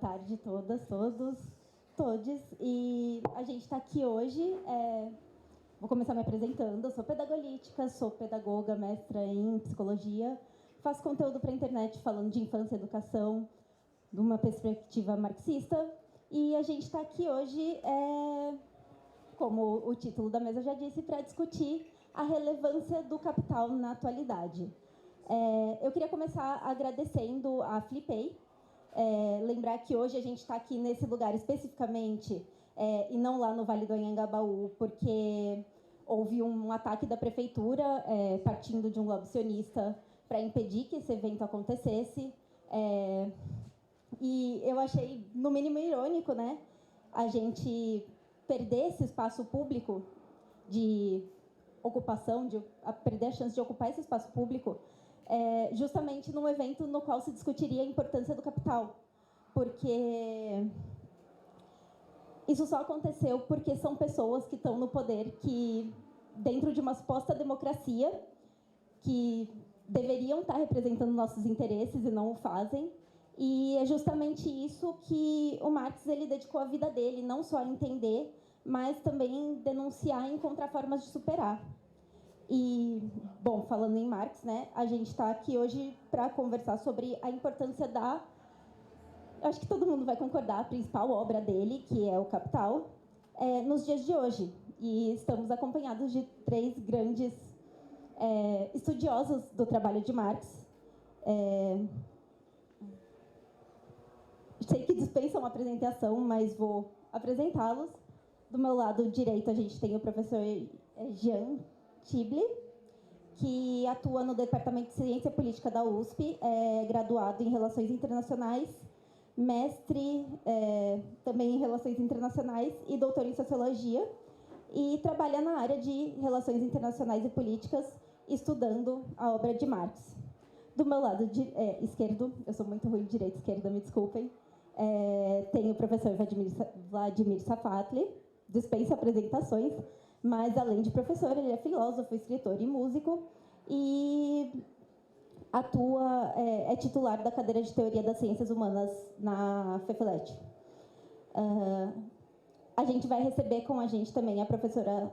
tarde todas, todos, todes. E a gente está aqui hoje, vou começar me apresentando. Eu sou pedagolítica, sou pedagoga, mestra em psicologia, faço conteúdo para a internet falando de infância e educação, de uma perspectiva marxista. E a gente está aqui hoje, como o título da mesa já disse, para discutir a relevância do capital na atualidade. Eu queria começar agradecendo a Flipei, lembrar que hoje a gente está aqui nesse lugar especificamente e não lá no Vale do Anhangabaú, porque houve um ataque da prefeitura partindo de um lobby sionista para impedir que esse evento acontecesse. E eu achei, no mínimo, irônico, né, a gente perder esse espaço público de ocupação, perder a chance de ocupar esse espaço público, justamente num evento no qual se discutiria a importância do capital. Porque isso só aconteceu porque são pessoas que estão no poder, que, dentro de uma suposta democracia, que deveriam estar representando nossos interesses e não o fazem. E é justamente isso que o Marx ele dedicou a vida dele, não só a entender, mas também denunciar e encontrar formas de superar. E, bom, falando em Marx, né, a gente está aqui hoje para conversar sobre a importância eu acho que todo mundo vai concordar, a principal obra dele, que é o Capital, nos dias de hoje. E estamos acompanhados de três grandes estudiosos do trabalho de Marx. Sei que dispensam uma apresentação, mas vou apresentá-los. Do meu lado direito, a gente tem o professor Jean Tible, que atua no Departamento de Ciência Política da USP, é graduado em Relações Internacionais, mestre também em Relações Internacionais e doutor em Sociologia, e trabalha na área de Relações Internacionais e Políticas, estudando a obra de Marx. Do meu lado esquerdo, eu sou muito ruim de direita e esquerda, me desculpem, tem o professor Vladimir Safatli, dispensa apresentações, mas além de professor, ele é filósofo, escritor e músico, e é titular da cadeira de Teoria das Ciências Humanas na FEFELET. A gente vai receber com a gente também a professora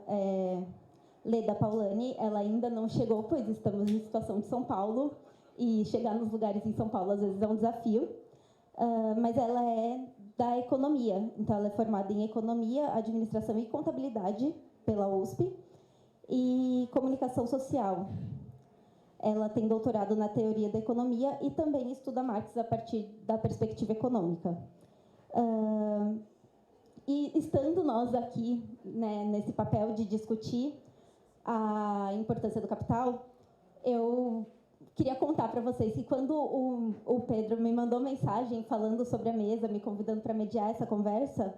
Leda Paulani. Ela ainda não chegou, pois estamos em situação de São Paulo, e chegar nos lugares em São Paulo às vezes é um desafio, mas ela é da economia, então ela é formada em economia, administração e contabilidade pela USP e comunicação social. Ela tem doutorado na teoria da economia e também estuda Marx a partir da perspectiva econômica. E estando nós aqui, né, nesse papel de discutir a importância do capital, eu queria contar para vocês que quando o Pedro me mandou mensagem falando sobre a mesa, me convidando para mediar essa conversa,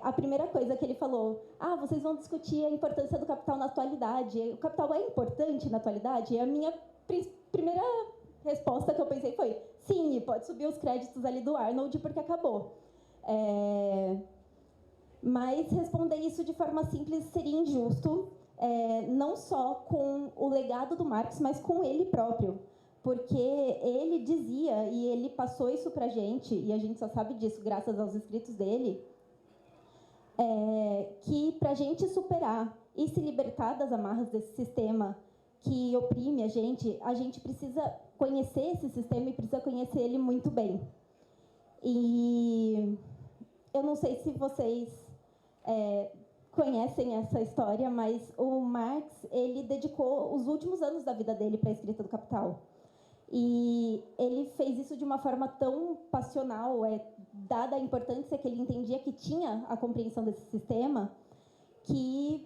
a primeira coisa que ele falou: vocês vão discutir a importância do capital na atualidade. O capital é importante na atualidade? E a minha primeira resposta que eu pensei foi: sim, pode subir os créditos ali do Arnold porque acabou. Mas responder isso de forma simples seria injusto, não só com o legado do Marx, mas com ele próprio. Porque ele dizia, e ele passou isso para a gente, e a gente só sabe disso graças aos escritos dele, que para a gente superar e se libertar das amarras desse sistema que oprime a gente precisa conhecer esse sistema e precisa conhecer ele muito bem. E eu não sei se vocês conhecem essa história, mas o Marx ele dedicou os últimos anos da vida dele para a escrita do Capital. E ele fez isso de uma forma tão passional, dada a importância que ele entendia que tinha a compreensão desse sistema, que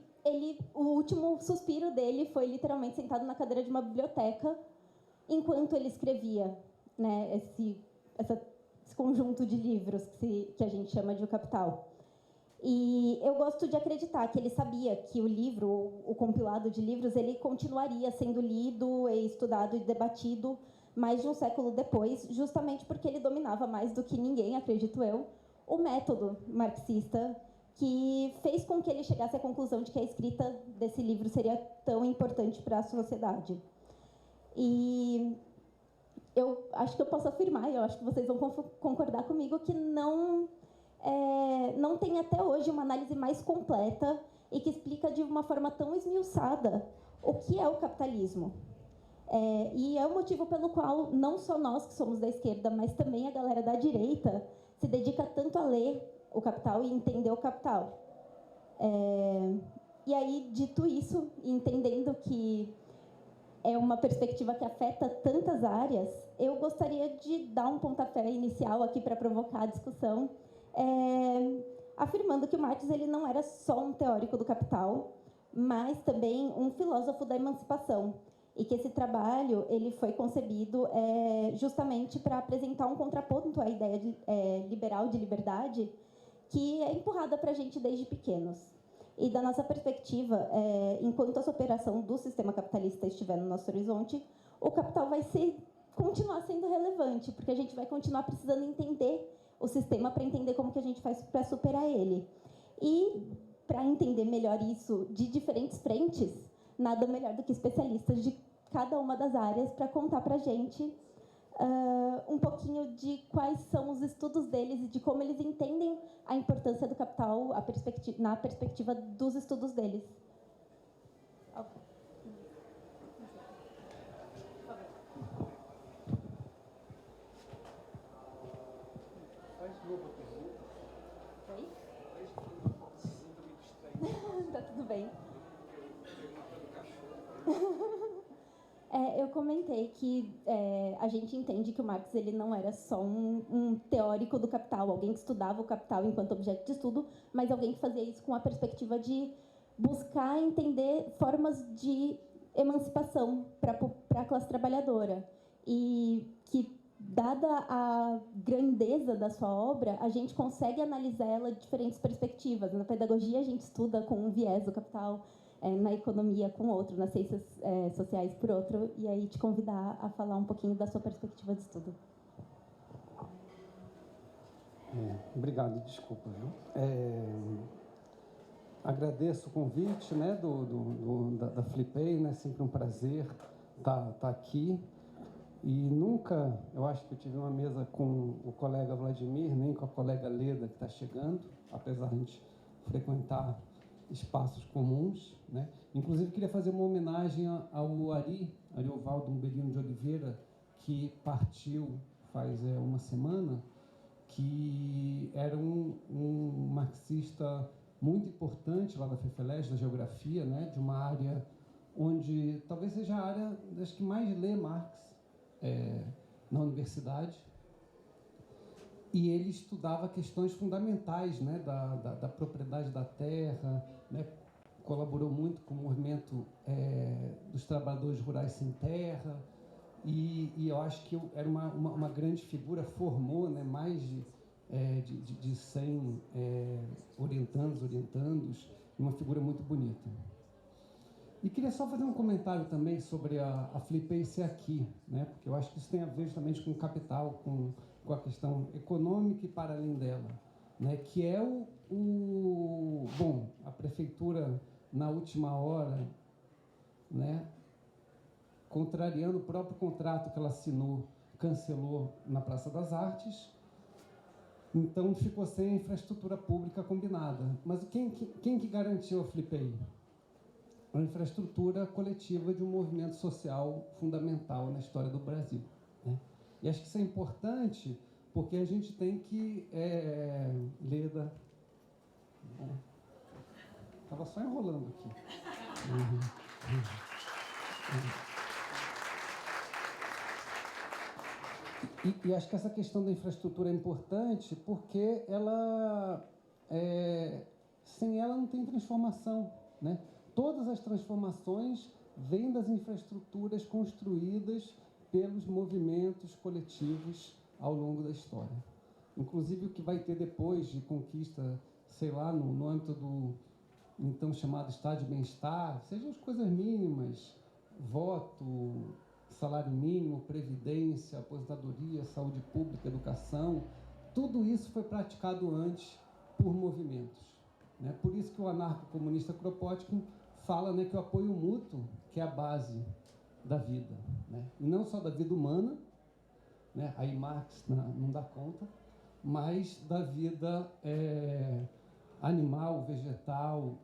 o último suspiro dele foi literalmente sentado na cadeira de uma biblioteca enquanto ele escrevia, né, esse conjunto de livros que a gente chama de O Capital. E eu gosto de acreditar que ele sabia que o livro, o compilado de livros, ele continuaria sendo lido, estudado e debatido mais de um século depois, justamente porque ele dominava mais do que ninguém, acredito eu, o método marxista, que fez com que ele chegasse à conclusão de que a escrita desse livro seria tão importante para a sociedade. E eu acho que eu posso afirmar, e eu acho que vocês vão concordar comigo, que não tem até hoje uma análise mais completa e que explica de uma forma tão esmiuçada o que é o capitalismo. E é o motivo pelo qual não só nós que somos da esquerda, mas também a galera da direita se dedica tanto a ler o Capital e entender o Capital. E aí, dito isso, entendendo que é uma perspectiva que afeta tantas áreas, eu gostaria de dar um pontapé inicial aqui para provocar a discussão, afirmando que o Marx ele não era só um teórico do capital, mas também um filósofo da emancipação, e que esse trabalho ele foi concebido justamente para apresentar um contraponto à ideia liberal de liberdade que é empurrada para a gente desde pequenos. E da nossa perspectiva, enquanto essa operação do sistema capitalista estiver no nosso horizonte, o capital vai continuar sendo relevante, porque a gente vai continuar precisando entender o sistema para entender como que a gente faz para superar ele. E para entender melhor isso de diferentes frentes, nada melhor do que especialistas de cada uma das áreas para contar para a gente um pouquinho de quais são os estudos deles e de como eles entendem a importância do capital na perspectiva dos estudos deles. Okay. Oi? Tá tudo bem. Eu comentei que a gente entende que o Marx ele não era só um teórico do capital, alguém que estudava o capital enquanto objeto de estudo, mas alguém que fazia isso com a perspectiva de buscar entender formas de emancipação para a classe trabalhadora. E que, dada a grandeza da sua obra, a gente consegue analisar ela de diferentes perspectivas. Na pedagogia, a gente estuda com um viés do capital, na economia com outro, nas ciências sociais por outro, e aí te convidar a falar um pouquinho da sua perspectiva de estudo. Obrigado, desculpa, viu? Agradeço o convite, né, da Flipei, né, sempre um prazer estar aqui. E nunca, eu acho que eu tive uma mesa com o colega Vladimir, nem com a colega Leda, que está chegando, apesar de a gente frequentar espaços comuns, né? Inclusive, queria fazer uma homenagem ao Ariovaldo Umbelino de Oliveira, que partiu faz uma semana, que era um marxista muito importante lá da FEFELESH, da geografia, né? De uma área onde talvez seja a área das que mais lê Marx na universidade. E ele estudava questões fundamentais, né, da propriedade da terra, né, colaborou muito com o movimento dos trabalhadores rurais sem terra, e eu acho que era uma grande figura, formou, né, mais de 100 orientandos, uma figura muito bonita. E queria só fazer um comentário também sobre a Flipei ser aqui, né, porque eu acho que isso tem a ver justamente com o capital, com a questão econômica e para além dela, né, que é bom, a prefeitura na última hora, né, contrariando o próprio contrato que ela assinou, cancelou na Praça das Artes, então ficou sem a infraestrutura pública combinada. Mas quem que garantiu a Flipei? A infraestrutura coletiva de um movimento social fundamental na história do Brasil, né? E acho que isso é importante porque a gente tem que... Leda... Estava só enrolando aqui. E acho que essa questão da infraestrutura é importante porque ela... sem ela não tem transformação, né? Todas as transformações vêm das infraestruturas construídas pelos movimentos coletivos ao longo da história. Inclusive o que vai ter depois de conquista, sei lá, no âmbito do então chamado estado de bem-estar, sejam as coisas mínimas, voto, salário mínimo, previdência, aposentadoria, saúde pública, educação, tudo isso foi praticado antes por movimentos, né? Por isso que o anarco-comunista Kropotkin fala, né, que o apoio mútuo que é a base da vida, né? E não só da vida humana, né? Aí Marx não dá conta, mas da vida animal, vegetal,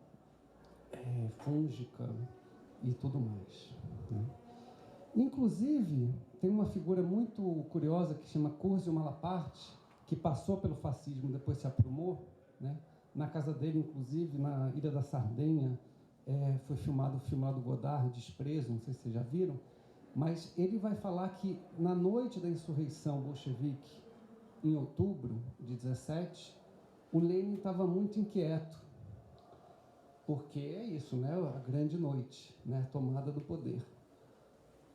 fúngica e tudo mais, né? Inclusive, tem uma figura muito curiosa que chama Curzio Malaparte, que passou pelo fascismo, depois se aprumou, né? Na casa dele, inclusive, na Ilha da Sardenha, foi filmado o filme lá do Godard, Desprezo, não sei se vocês já viram, mas ele vai falar que na noite da insurreição bolchevique, em outubro de 17, o Lenin estava muito inquieto, porque é isso, né? A grande noite, né? A tomada do poder.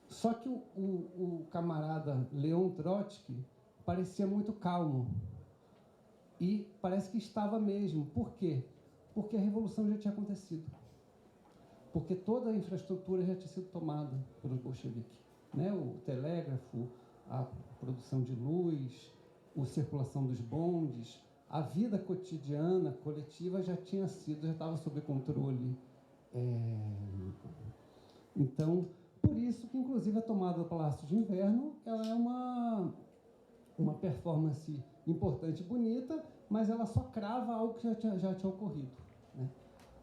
Só que o camarada Leon Trotsky parecia muito calmo. E parece que estava mesmo. Por quê? Porque a revolução já tinha acontecido. Porque toda a infraestrutura já tinha sido tomada pelos bolcheviques, né? O telégrafo, a produção de luz, a circulação dos bondes, a vida cotidiana, coletiva, já estava sob controle. Então, por isso que, inclusive, a tomada do Palácio de Inverno ela é uma performance importante e bonita, mas ela só crava algo que já tinha ocorrido, né?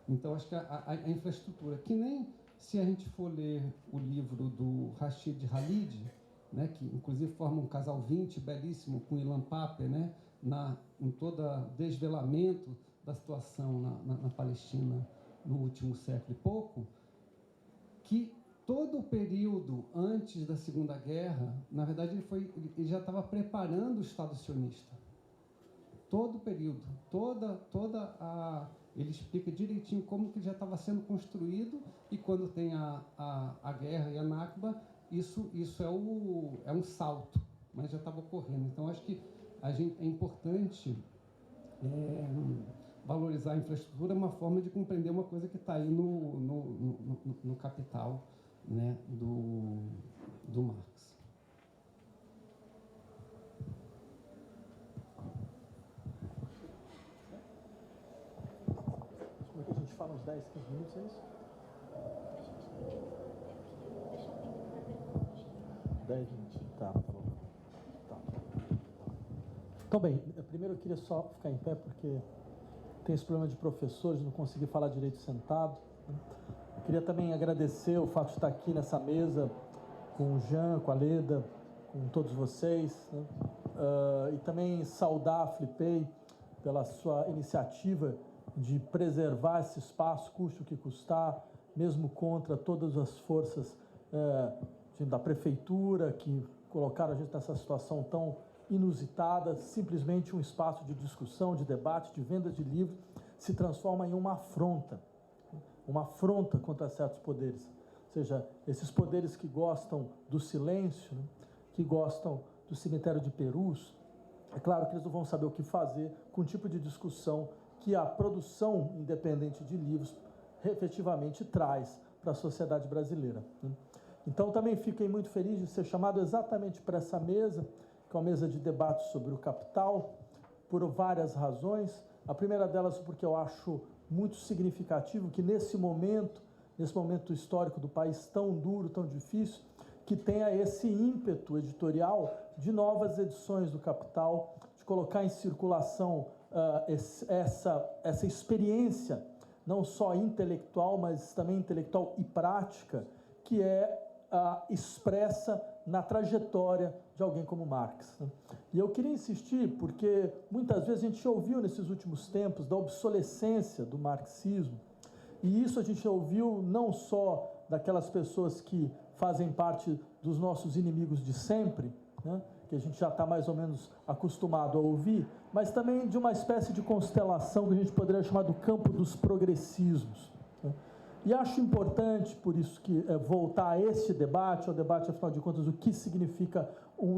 Então, acho que a infraestrutura, que nem se a gente for ler o livro do Rashid Khalid, né, que inclusive forma um casal 20 belíssimo com Ilan Pappé, né, em todo desvelamento da situação na Palestina no último século e pouco, que todo o período antes da Segunda Guerra, na verdade, ele já estava preparando o Estado sionista. Todo o período, ele explica direitinho como que já estava sendo construído, e quando tem a guerra e a Nakba, isso é um salto, mas já estava ocorrendo. Então, acho que é importante valorizar a infraestrutura, uma forma de compreender uma coisa que está aí no Capital, né, do Marx. Como é que a gente fala uns 10, 15 minutos, é isso? 10 minutos, tá bom. Tá. Então, bem, primeiro eu queria só ficar em pé, porque tem esse problema de professores, não conseguir falar direito sentado, né? Eu queria também agradecer o fato de estar aqui nessa mesa com o Jean, com a Leda, com todos vocês, né? E também saudar a Flipei pela sua iniciativa de preservar esse espaço, custe o que custar, mesmo contra todas as forças da prefeitura que colocaram a gente nessa situação tão inusitada. Simplesmente um espaço de discussão, de debate, de venda de livros, se transforma em uma afronta contra certos poderes. Ou seja, esses poderes que gostam do silêncio, né, que gostam do cemitério de Perus, é claro que eles não vão saber o que fazer com o tipo de discussão que a produção independente de livros efetivamente traz para a sociedade brasileira, né? Então, também fiquei muito feliz de ser chamado exatamente para essa mesa, que é uma mesa de debate sobre o capital, por várias razões. A primeira delas porque eu acho muito significativo que nesse momento histórico do país tão duro, tão difícil, que tenha esse ímpeto editorial de novas edições do Capital, de colocar em circulação essa experiência, não só intelectual, mas também intelectual e prática, que é expressa na trajetória de alguém como Marx, né? E eu queria insistir, porque muitas vezes a gente ouviu nesses últimos tempos da obsolescência do marxismo, e isso a gente ouviu não só daquelas pessoas que fazem parte dos nossos inimigos de sempre, né, que a gente já está mais ou menos acostumado a ouvir, mas também de uma espécie de constelação que a gente poderia chamar do campo dos progressismos, né? E acho importante, por isso, que voltar a este debate, ao debate, afinal de contas, o que significa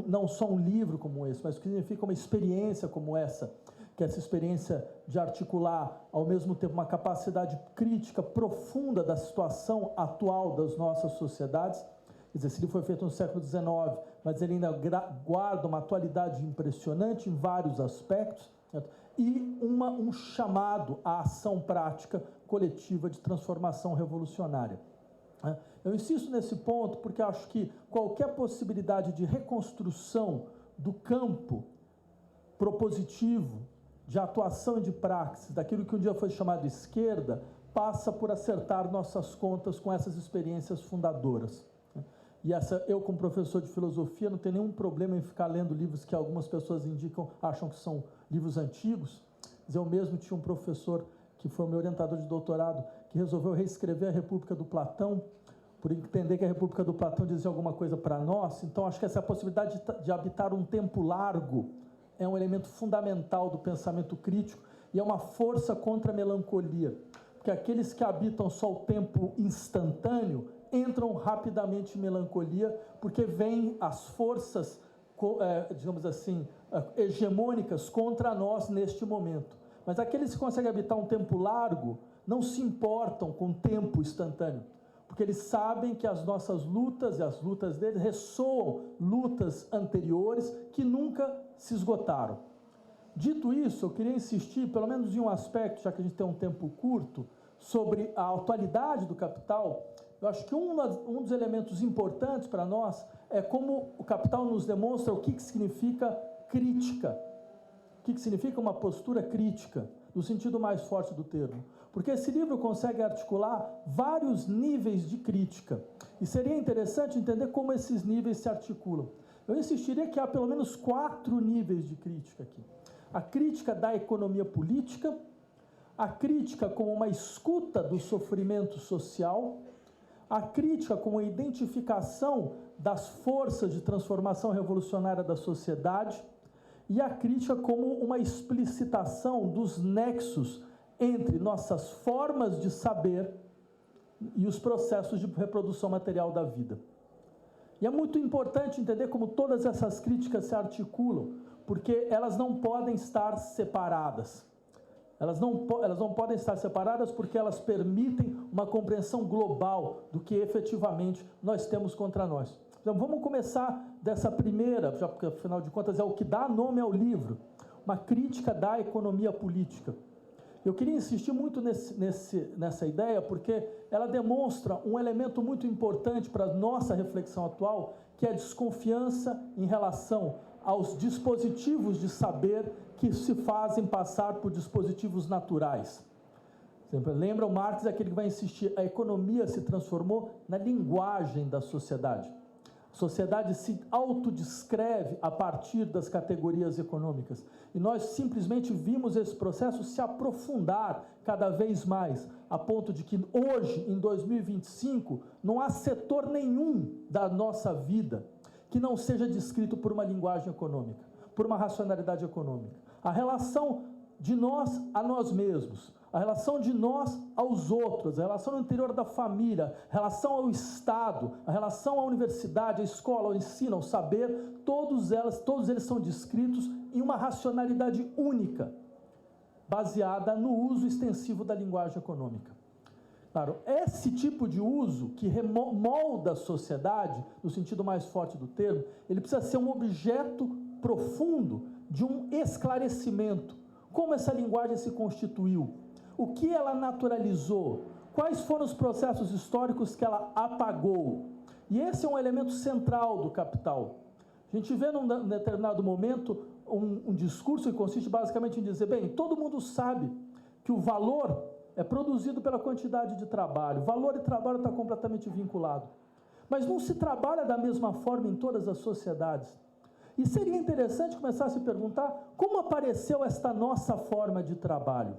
não só um livro como esse, mas o que significa uma experiência como essa, que é essa experiência de articular, ao mesmo tempo, uma capacidade crítica profunda da situação atual das nossas sociedades. Quer dizer, esse livro foi feito no século XIX, mas ele ainda guarda uma atualidade impressionante em vários aspectos, certo? E um chamado à ação prática coletiva de transformação revolucionária. Eu insisto nesse ponto porque acho que qualquer possibilidade de reconstrução do campo propositivo, de atuação e de praxis, daquilo que um dia foi chamado esquerda, passa por acertar nossas contas com essas experiências fundadoras. E eu, como professor de filosofia, não tenho nenhum problema em ficar lendo livros que algumas pessoas acham que são livros antigos. Mas eu mesmo tinha um professor, que foi o meu orientador de doutorado, que resolveu reescrever a República do Platão, por entender que a República do Platão dizia alguma coisa para nós. Então, acho que essa possibilidade de habitar um tempo largo é um elemento fundamental do pensamento crítico e é uma força contra a melancolia. Porque aqueles que habitam só o tempo instantâneo entram rapidamente em melancolia, porque vêm as forças, digamos assim, hegemônicas contra nós neste momento. Mas aqueles que conseguem habitar um tempo largo não se importam com o tempo instantâneo, porque eles sabem que as nossas lutas e as lutas deles ressoam lutas anteriores que nunca se esgotaram. Dito isso, eu queria insistir, pelo menos em um aspecto, já que a gente tem um tempo curto, sobre a atualidade do Capital. Eu acho que um dos elementos importantes para nós é como o Capital nos demonstra o que significa crítica, o que significa uma postura crítica, no sentido mais forte do termo. Porque esse livro consegue articular vários níveis de crítica, e seria interessante entender como esses níveis se articulam. Eu insistiria que há pelo menos 4 níveis de crítica aqui. A crítica da economia política, a crítica como uma escuta do sofrimento social, a crítica como a identificação das forças de transformação revolucionária da sociedade e a crítica como uma explicitação dos nexos entre nossas formas de saber e os processos de reprodução material da vida. E é muito importante entender como todas essas críticas se articulam, porque elas não podem estar separadas. Elas não podem estar separadas porque elas permitem uma compreensão global do que efetivamente nós temos contra nós. Então, vamos começar dessa primeira, já porque afinal de contas é o que dá nome ao livro, uma crítica da economia política. Eu queria insistir muito nessa ideia porque ela demonstra um elemento muito importante para a nossa reflexão atual, que é a desconfiança em relação aos dispositivos de saber que se fazem passar por dispositivos naturais. Sempre lembra, o Marx é aquele que vai insistir, a economia se transformou na linguagem da sociedade. A sociedade se autodescreve a partir das categorias econômicas. E nós simplesmente vimos esse processo se aprofundar cada vez mais, a ponto de que hoje, em 2025, não há setor nenhum da nossa vida que não seja descrito por uma linguagem econômica, por uma racionalidade econômica. A relação de nós a nós mesmos, a relação de nós aos outros, a relação no interior da família, a relação ao Estado, a relação à universidade, à escola, ao ensino, ao saber, todos eles são descritos em uma racionalidade única, baseada no uso extensivo da linguagem econômica. Claro, esse tipo de uso que molda a sociedade, no sentido mais forte do termo, ele precisa ser um objeto profundo de um esclarecimento. Como essa linguagem se constituiu? O que ela naturalizou? Quais foram os processos históricos que ela apagou? E esse é um elemento central do Capital. A gente vê num determinado momento um discurso que consiste basicamente em dizer, bem, todo mundo sabe que o valor é produzido pela quantidade de trabalho. Valor e trabalho estão completamente vinculados. Mas não se trabalha da mesma forma em todas as sociedades. E seria interessante começar a se perguntar como apareceu esta nossa forma de trabalho.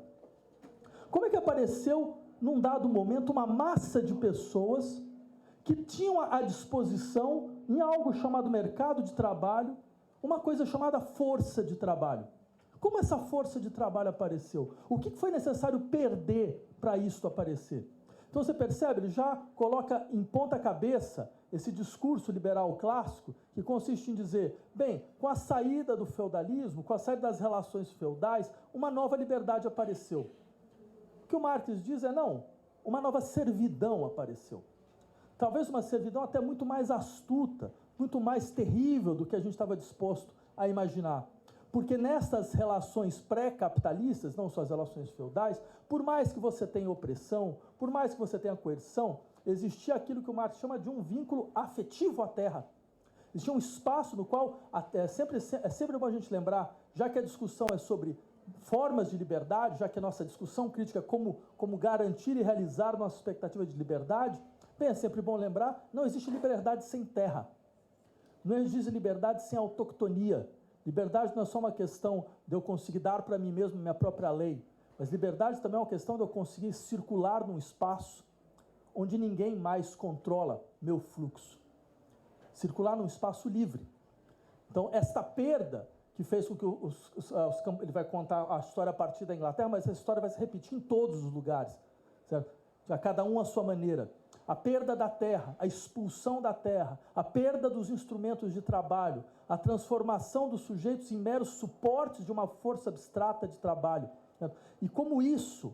Como é que apareceu, num dado momento, uma massa de pessoas que tinham à disposição, em algo chamado mercado de trabalho, uma coisa chamada força de trabalho. Como essa força de trabalho apareceu? O que foi necessário perder para isso aparecer? Então você percebe, ele já coloca em ponta cabeça esse discurso liberal clássico, que consiste em dizer, bem, com a saída do feudalismo, com a saída das relações feudais, uma nova liberdade apareceu. O que o Marx diz é, não, uma nova servidão apareceu. Talvez uma servidão até muito mais astuta, muito mais terrível do que a gente estava disposto a imaginar. Porque nessas relações pré-capitalistas, não só as relações feudais, por mais que você tenha opressão, por mais que você tenha coerção, existia aquilo que o Marx chama de um vínculo afetivo à terra. Existia um espaço no qual, é sempre bom a gente lembrar, já que a discussão é sobre formas de liberdade, já que a nossa discussão crítica é como garantir e realizar nossa expectativa de liberdade, bem, é sempre bom lembrar, não existe liberdade sem terra. Não existe liberdade sem autoctonia. Liberdade não é só uma questão de eu conseguir dar para mim mesmo minha própria lei, mas liberdade também é uma questão de eu conseguir circular num espaço onde ninguém mais controla meu fluxo. Circular num espaço livre. Então, esta perda que fez com que ele vai contar a história a partir da Inglaterra, mas essa história vai se repetir em todos os lugares, certo? A cada um à sua maneira. A perda da terra, a expulsão da terra, a perda dos instrumentos de trabalho, a transformação dos sujeitos em meros suportes de uma força abstrata de trabalho. Certo? E como isso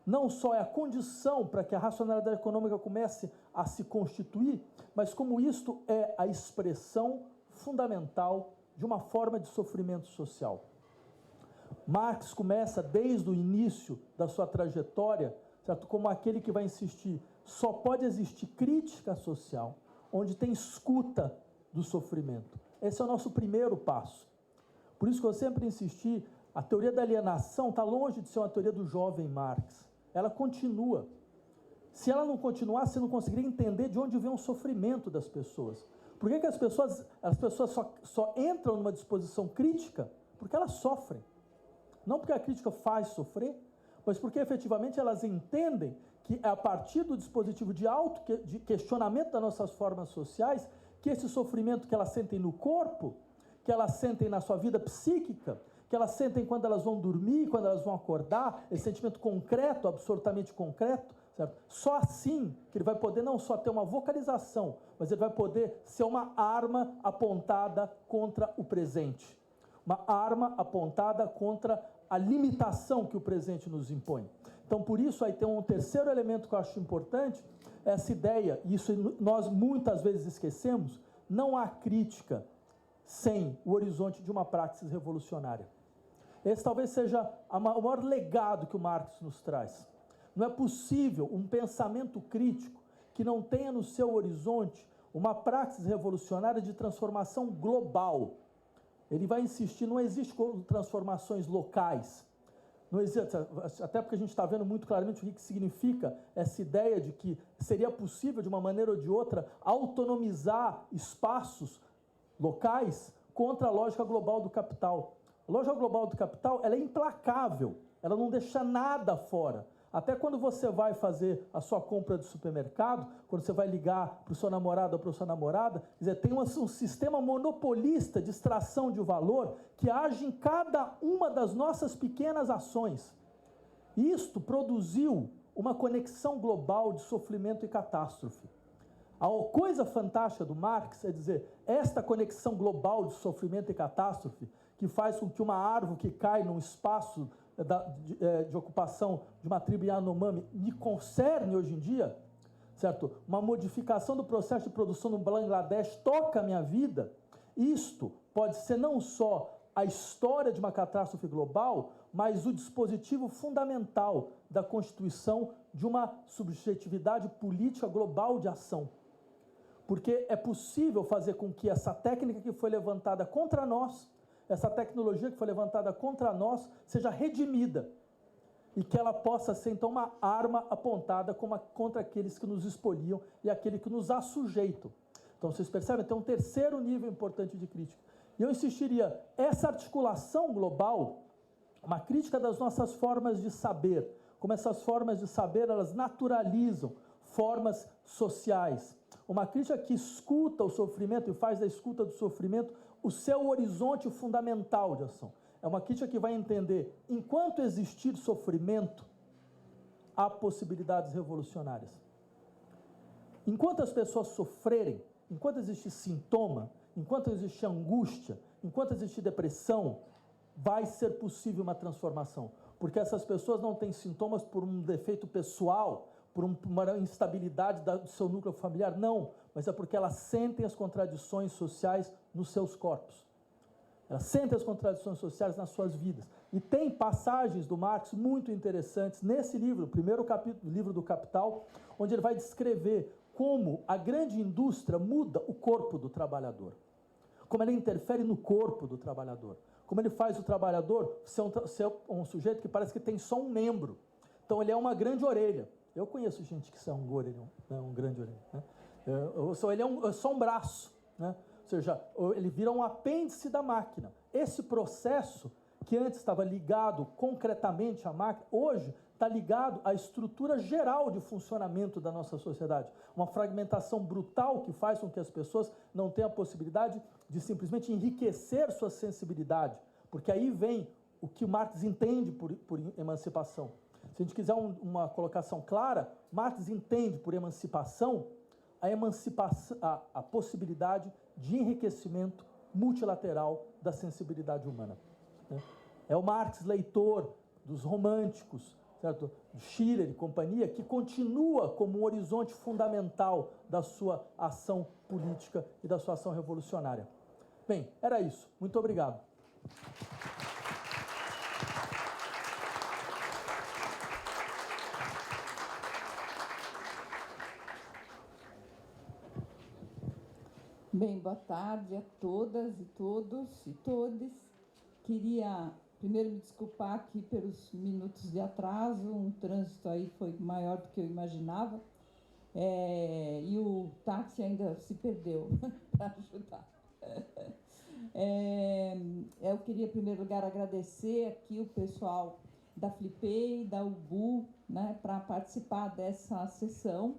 não só é a condição para que a racionalidade econômica comece a se constituir, mas como isto é a expressão fundamental de uma forma de sofrimento social. Marx começa desde o início da sua trajetória, certo? Como aquele que vai insistir, só pode existir crítica social onde tem escuta do sofrimento. Esse é o nosso primeiro passo. Por isso que eu sempre insisti, a teoria da alienação está longe de ser uma teoria do jovem Marx. Ela continua. Se ela não continuar, você não conseguiria entender de onde vem o sofrimento das pessoas. Por que as pessoas só entram numa disposição crítica? Porque elas sofrem. Não porque a crítica faz sofrer, mas porque efetivamente elas entendem que é a partir do dispositivo de questionamento das nossas formas sociais que esse sofrimento que elas sentem no corpo, que elas sentem na sua vida psíquica, que elas sentem quando elas vão dormir, quando elas vão acordar, esse sentimento concreto, absolutamente concreto, certo? Só assim que ele vai poder não só ter uma vocalização, mas ele vai poder ser uma arma apontada contra o presente. Uma arma apontada contra a limitação que o presente nos impõe. Então, por isso, aí tem um terceiro elemento que eu acho importante, essa ideia, e isso nós muitas vezes esquecemos, não há crítica sem o horizonte de uma praxis revolucionária. Esse talvez seja o maior legado que o Marx nos traz. Não é possível um pensamento crítico que não tenha no seu horizonte uma praxis revolucionária de transformação global. Ele vai insistir, não existe transformações locais. Não existe, até porque a gente está vendo muito claramente o que significa essa ideia de que seria possível, de uma maneira ou de outra, autonomizar espaços locais contra a lógica global do capital. A lógica global do capital, ela é implacável, ela não deixa nada fora. Até quando você vai fazer a sua compra de supermercado, quando você vai ligar para o seu namorado ou para a sua namorada, quer dizer, tem um sistema monopolista de extração de valor que age em cada uma das nossas pequenas ações. Isto produziu uma conexão global de sofrimento e catástrofe. A coisa fantástica do Marx é dizer, esta conexão global de sofrimento e catástrofe, que faz com que uma árvore que cai num espaço de ocupação de uma tribo Yanomami me concerne hoje em dia, certo? Uma modificação do processo de produção no Bangladesh toca a minha vida. Isto pode ser não só a história de uma catástrofe global, mas o dispositivo fundamental da constituição de uma subjetividade política global de ação. Porque é possível fazer com que essa técnica que foi levantada contra nós, essa tecnologia que foi levantada contra nós, seja redimida e que ela possa ser, então, uma arma apontada contra aqueles que nos expoliam e aqueles que nos assujeitam. Então, vocês percebem? Tem um terceiro nível importante de crítica. E eu insistiria, essa articulação global, uma crítica das nossas formas de saber, como essas formas de saber, elas naturalizam formas sociais. Uma crítica que escuta o sofrimento e faz da escuta do sofrimento o seu horizonte fundamental de ação. É uma crítica que vai entender, enquanto existir sofrimento, há possibilidades revolucionárias. Enquanto as pessoas sofrerem, enquanto existir sintoma, enquanto existir angústia, enquanto existir depressão, vai ser possível uma transformação. Porque essas pessoas não têm sintomas por um defeito pessoal, por uma instabilidade do seu núcleo familiar, não, mas é porque elas sentem as contradições sociais nos seus corpos. Elas sentem as contradições sociais nas suas vidas. E tem passagens do Marx muito interessantes nesse livro, o primeiro capítulo, livro do Capital, onde ele vai descrever como a grande indústria muda o corpo do trabalhador. como ele interfere no corpo do trabalhador, como ele faz o trabalhador ser um sujeito que parece que tem só um membro. Então, ele é uma grande orelha. Eu conheço gente que é um orelhão, né? Um grande orelha. Né? Ele é só um braço, né? Ou seja, ele vira um apêndice da máquina. Esse processo, que antes estava ligado concretamente à máquina, hoje está ligado à estrutura geral de funcionamento da nossa sociedade. Uma fragmentação brutal que faz com que as pessoas não tenham a possibilidade de simplesmente enriquecer sua sensibilidade, porque aí vem o que Marx entende por emancipação. Se a gente quiser uma colocação clara, Marx entende por emancipação a possibilidade de enriquecimento multilateral da sensibilidade humana. É o Marx leitor dos românticos, certo? Do Schiller e companhia, que continua como um horizonte fundamental da sua ação política e da sua ação revolucionária. Bem, era isso. Muito obrigado. Bem, boa tarde a todas e todos e todes. Queria primeiro me desculpar aqui pelos minutos de atraso, um trânsito aí foi maior do que eu imaginava, e o táxi ainda se perdeu para ajudar. Eu queria, em primeiro lugar, agradecer aqui o pessoal da Flipei, da UBU, né, para participar dessa sessão,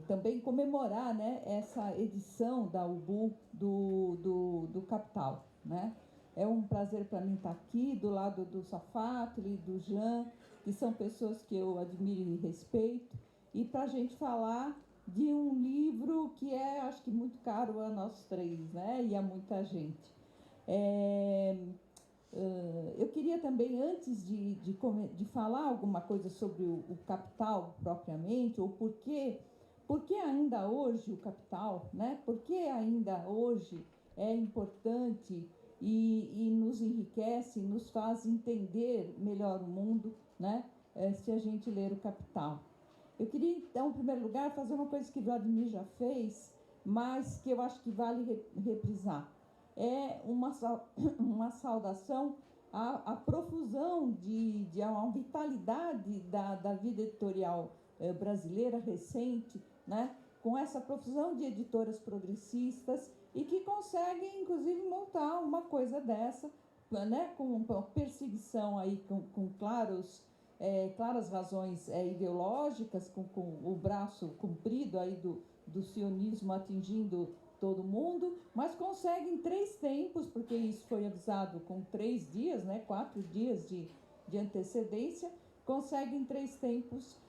também comemorar, né, essa edição da UBU do Capital, né? É um prazer para mim estar aqui do lado do Safatli, do Jean, que são pessoas que eu admiro e respeito, e para a gente falar de um livro que acho que muito caro a nós três, né, e a muita gente. Eu queria também, antes de falar alguma coisa sobre o Capital propriamente, ou por que ainda hoje o Capital, né? Por que ainda hoje é importante e nos enriquece, nos faz entender melhor o mundo, né? Se a gente ler o Capital. Eu queria, então, em primeiro lugar, fazer uma coisa que o Vladimir já fez, mas que eu acho que vale reprisar. É uma saudação à profusão uma vitalidade da vida editorial brasileira recente, né? Com essa profusão de editoras progressistas e que conseguem, inclusive, montar uma coisa dessa, né? Com perseguição aí, com claras razões ideológicas, com o braço comprido aí do sionismo atingindo todo mundo, mas consegue em 3 tempos, porque isso foi avisado com 3 dias, né, 4 dias de antecedência, consegue em 3 tempos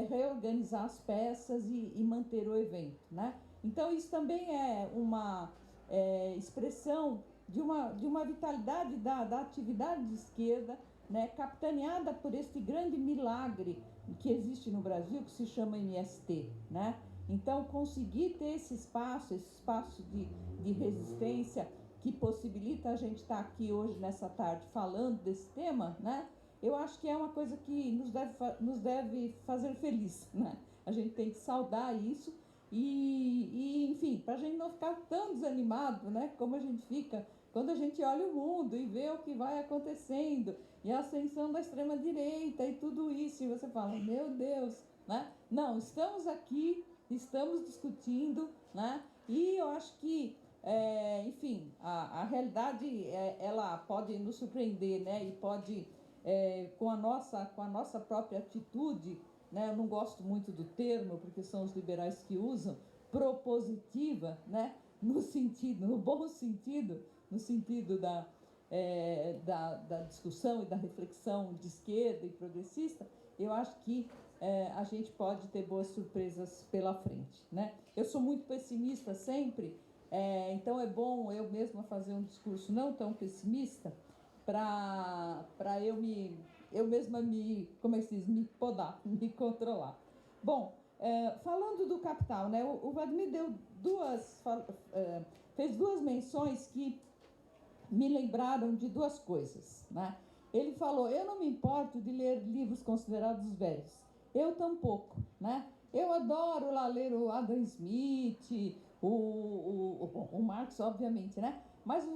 reorganizar as peças e manter o evento, né? Então isso também é uma expressão de uma vitalidade da atividade de esquerda, né, capitaneada por este grande milagre que existe no Brasil, que se chama MST, né? Então, conseguir ter esse espaço de resistência que possibilita a gente estar aqui hoje, nessa tarde, falando desse tema, né? Eu acho que é uma coisa que nos deve fazer feliz, né? A gente tem que saudar isso enfim, para a gente não ficar tão desanimado, né? Como a gente fica quando a gente olha o mundo e vê o que vai acontecendo, e a ascensão da extrema-direita e tudo isso, e você fala, meu Deus, né? Não, estamos aqui, estamos discutindo, né? E eu acho que, enfim, a realidade, ela pode nos surpreender, né? E pode, com a nossa própria atitude, né? Eu não gosto muito do termo, porque são os liberais que usam, propositiva, né? No bom sentido, no sentido da discussão e da reflexão de esquerda e progressista, eu acho que a gente pode ter boas surpresas pela frente, né? Eu sou muito pessimista sempre, então é bom eu mesma fazer um discurso não tão pessimista para eu mesma como é que se diz, me podar, me controlar. Bom, falando do Capital, né? O Vladimir fez 2 menções que me lembraram de 2 coisas, né? Ele falou, eu não me importo de ler livros considerados velhos. Eu tampouco, né? Eu adoro lá ler o Adam Smith, o Marx, obviamente, né? Mas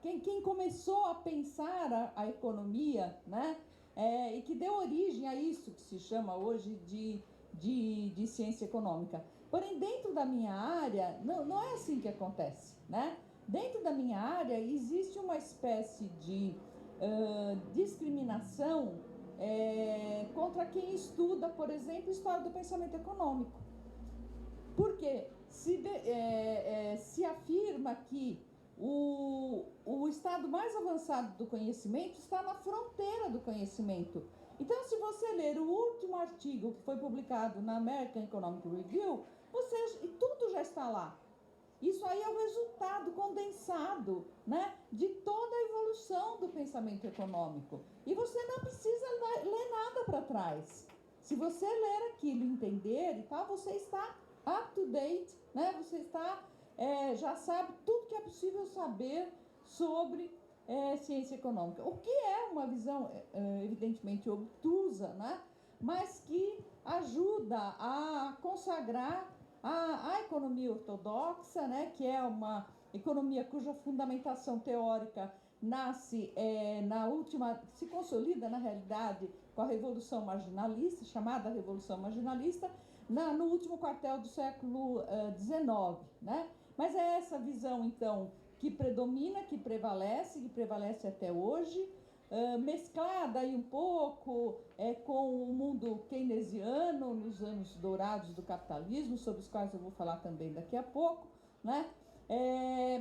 quem começou a pensar a economia, né? E que deu origem a isso que se chama hoje de ciência econômica. Porém, dentro da minha área, não é assim que acontece, né? Dentro da minha área, existe uma espécie de discriminação contra quem estuda, por exemplo, história do pensamento econômico. Porque se afirma que o estado mais avançado do conhecimento está na fronteira do conhecimento. Então, se você ler o último artigo que foi publicado na American Economic Review, tudo já está lá. Isso aí é o resultado condensado, né, de toda a evolução do pensamento econômico. E você não precisa ler nada para trás. Se você ler aquilo, entender e tal, você está up to date, né? Você está, já sabe tudo que é possível saber sobre ciência econômica. O que é uma visão, evidentemente, obtusa, né? Mas que ajuda a consagrar a economia ortodoxa, né? Que é uma economia cuja fundamentação teórica nasce se consolida, na realidade, com a Revolução Marginalista, chamada Revolução Marginalista, no último quartel do século XIX, né? Mas é essa visão, então, que predomina, que prevalece até hoje, mesclada aí um pouco com o mundo keynesiano, nos anos dourados do capitalismo, sobre os quais eu vou falar também daqui a pouco, né?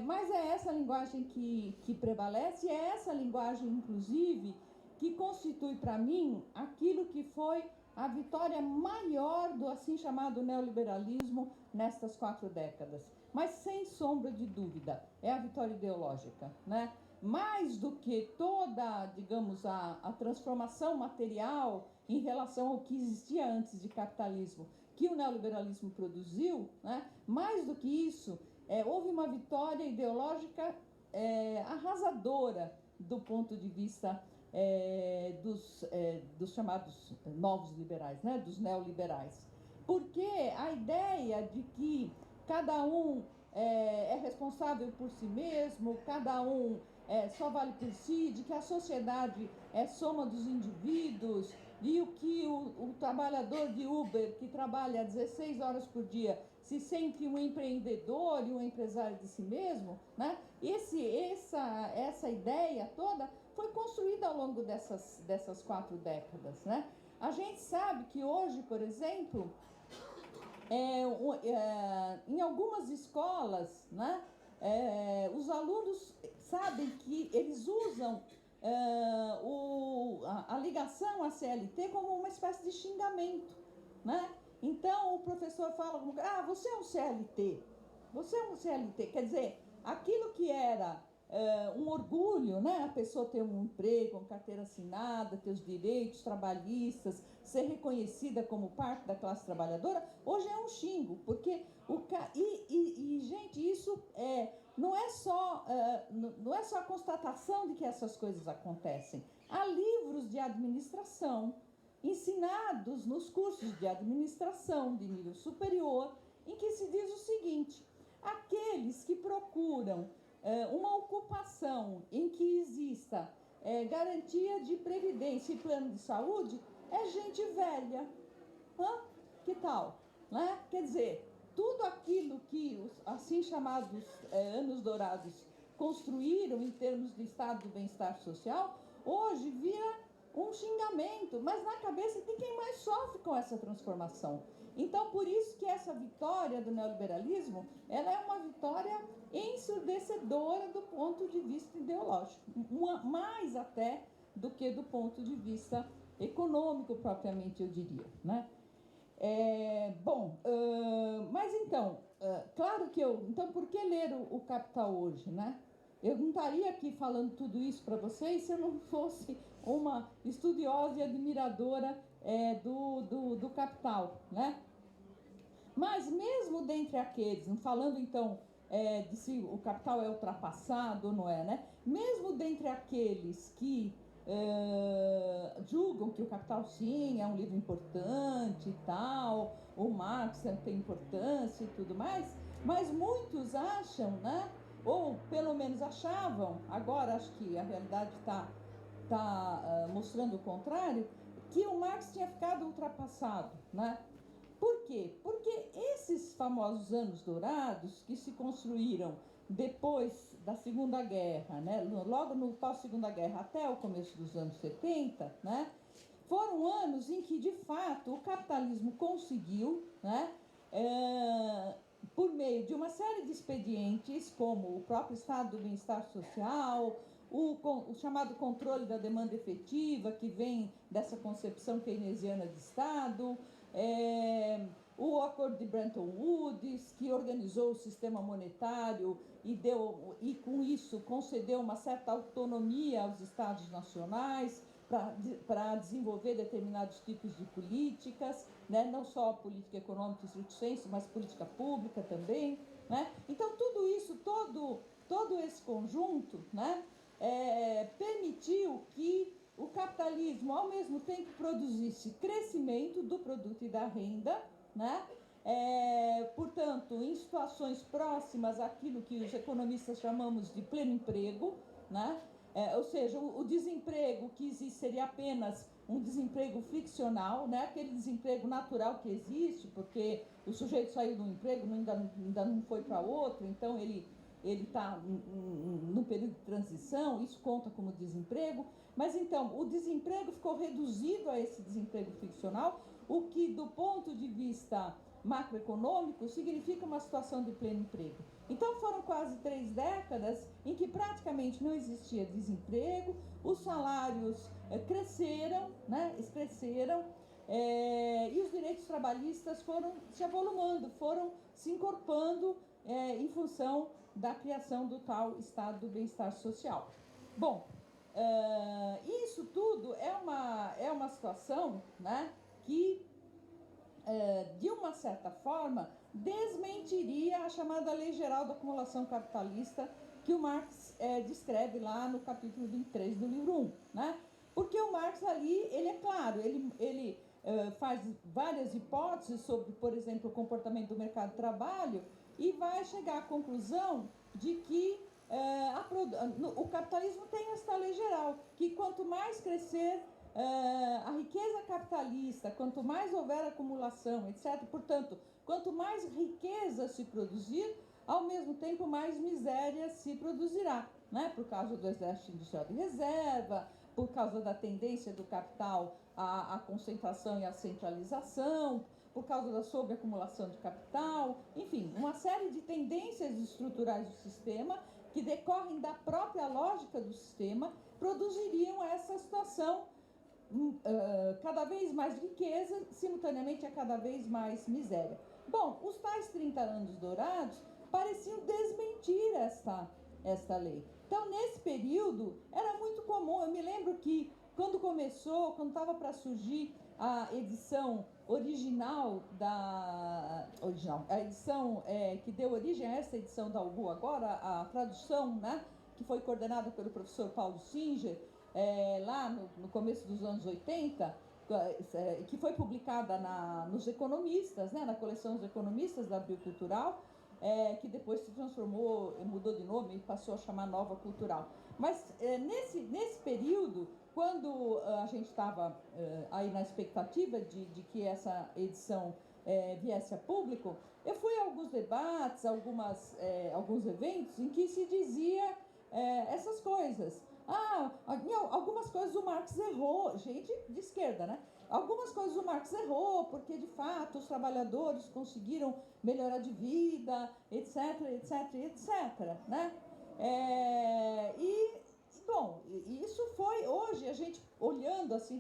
Mas é essa linguagem que prevalece, é essa linguagem, inclusive, que constitui para mim aquilo que foi a vitória maior do assim chamado neoliberalismo nestas 4 décadas. Mas, sem sombra de dúvida, é a vitória ideológica, né? Mais do que toda, digamos, a transformação material em relação ao que existia antes de capitalismo, que o neoliberalismo produziu, né? Mais do que isso, houve uma vitória ideológica arrasadora do ponto de vista dos chamados novos liberais, né? Dos neoliberais. Porque a ideia de que cada um é responsável por si mesmo, cada um só vale por si, de que a sociedade é soma dos indivíduos, e o que o trabalhador de Uber, que trabalha 16 horas por dia, se sente um empreendedor e um empresário de si mesmo, né? Essa ideia toda foi construída ao longo dessas 4 décadas, né? A gente sabe que hoje, por exemplo, em algumas escolas, né, os alunos sabem que eles usam a ligação à CLT como uma espécie de xingamento, né? Então o professor fala, você é um CLT, você é um CLT, quer dizer, aquilo que era um orgulho, né? A pessoa ter um emprego, uma carteira assinada, ter os direitos trabalhistas, ser reconhecida como parte da classe trabalhadora, hoje é um xingo, porque gente, isso não é só a constatação de que essas coisas acontecem. Há livros de administração ensinados nos cursos de administração de nível superior, em que se diz o seguinte: aqueles que procuram uma ocupação em que exista garantia de previdência e plano de saúde é gente velha. Que tal? Né? Quer dizer, tudo aquilo que os assim chamados anos dourados construíram em termos de estado do bem-estar social, hoje vira um xingamento, mas na cabeça de quem mais sofre com essa transformação. Então, por isso que essa vitória do neoliberalismo, ela é uma vitória ensurdecedora do ponto de vista ideológico, mais até do que do ponto de vista econômico, propriamente, eu diria, né? Mas então, claro que então, por que ler o Capital hoje, né? Eu não estaria aqui falando tudo isso para vocês se eu não fosse uma estudiosa e admiradora do Capital, né? Mas mesmo dentre aqueles, falando então de se o Capital é ultrapassado ou não é, né? Mesmo dentre aqueles que julgam que o Capital, sim, é um livro importante e tal, o Marx tem importância e tudo mais, mas muitos acham, né, ou pelo menos achavam, agora acho que a realidade está mostrando o contrário, que o Marx tinha ficado ultrapassado, né? Por quê? Porque esses famosos anos dourados que se construíram depois da Segunda Guerra, né, logo no pós-Segunda Guerra até o começo dos anos 70, né, foram anos em que, de fato, o capitalismo conseguiu, né, por meio de uma série de expedientes, como o próprio Estado do Bem-Estar Social, o chamado controle da demanda efetiva, que vem dessa concepção keynesiana de Estado, o Acordo de Bretton Woods, que organizou o sistema monetário e com isso concedeu uma certa autonomia aos Estados nacionais para desenvolver determinados tipos de políticas, né? Não só política econômica estricto sensu, mas política pública também, né? Então tudo isso, todo esse conjunto, né, permitiu que o capitalismo, ao mesmo tempo, produzisse crescimento do produto e da renda, né? Portanto, em situações próximas àquilo que os economistas chamamos de pleno emprego, né? Ou seja, o desemprego que existe seria apenas um desemprego ficcional, né? Aquele desemprego natural que existe, porque o sujeito saiu de um emprego, ainda não foi para outro, então ele está no período de transição, isso conta como desemprego, mas então o desemprego ficou reduzido a esse desemprego ficcional, o que do ponto de vista macroeconômico significa uma situação de pleno emprego. Então foram quase 3 décadas em que praticamente não existia desemprego, os salários cresceram, né, e os direitos trabalhistas foram se avolumando, foram se encorpando em função da criação do tal Estado do Bem-Estar Social. Bom, isso tudo é uma situação, né, que, de uma certa forma, desmentiria a chamada Lei Geral da Acumulação Capitalista que o Marx descreve lá no capítulo 23 do livro 1, né? Porque o Marx ali, ele é claro, ele faz várias hipóteses sobre, por exemplo, o comportamento do mercado de trabalho e vai chegar à conclusão de que o capitalismo tem esta lei geral, que quanto mais crescer a riqueza capitalista, quanto mais houver acumulação, etc., portanto, quanto mais riqueza se produzir, ao mesmo tempo mais miséria se produzirá, né? Por causa do exército industrial de reserva, por causa da tendência do capital à concentração e à centralização, por causa da sobreacumulação de capital, enfim, uma série de tendências estruturais do sistema que decorrem da própria lógica do sistema, produziriam essa situação, cada vez mais riqueza, simultaneamente a cada vez mais miséria. Bom, os tais 30 anos dourados pareciam desmentir esta lei. Então, nesse período, era muito comum, eu me lembro que quando estava para surgir a edição original a edição que deu origem a essa edição da UBU agora, a tradução, né, que foi coordenada pelo professor Paulo Singer, lá no começo dos anos 80, que foi publicada nos Economistas, né, na coleção Os Economistas da Abril Cultural, que depois se transformou, mudou de nome e passou a chamar Nova Cultural. Mas nesse período, quando a gente estava aí na expectativa de que essa edição viesse a público, eu fui a alguns debates, alguns eventos em que se dizia essas coisas. Algumas coisas o Marx errou, gente de esquerda, né? Algumas coisas o Marx errou, porque de fato os trabalhadores conseguiram melhorar de vida, etc, etc, etc, né? Bom, isso foi, hoje, a gente olhando assim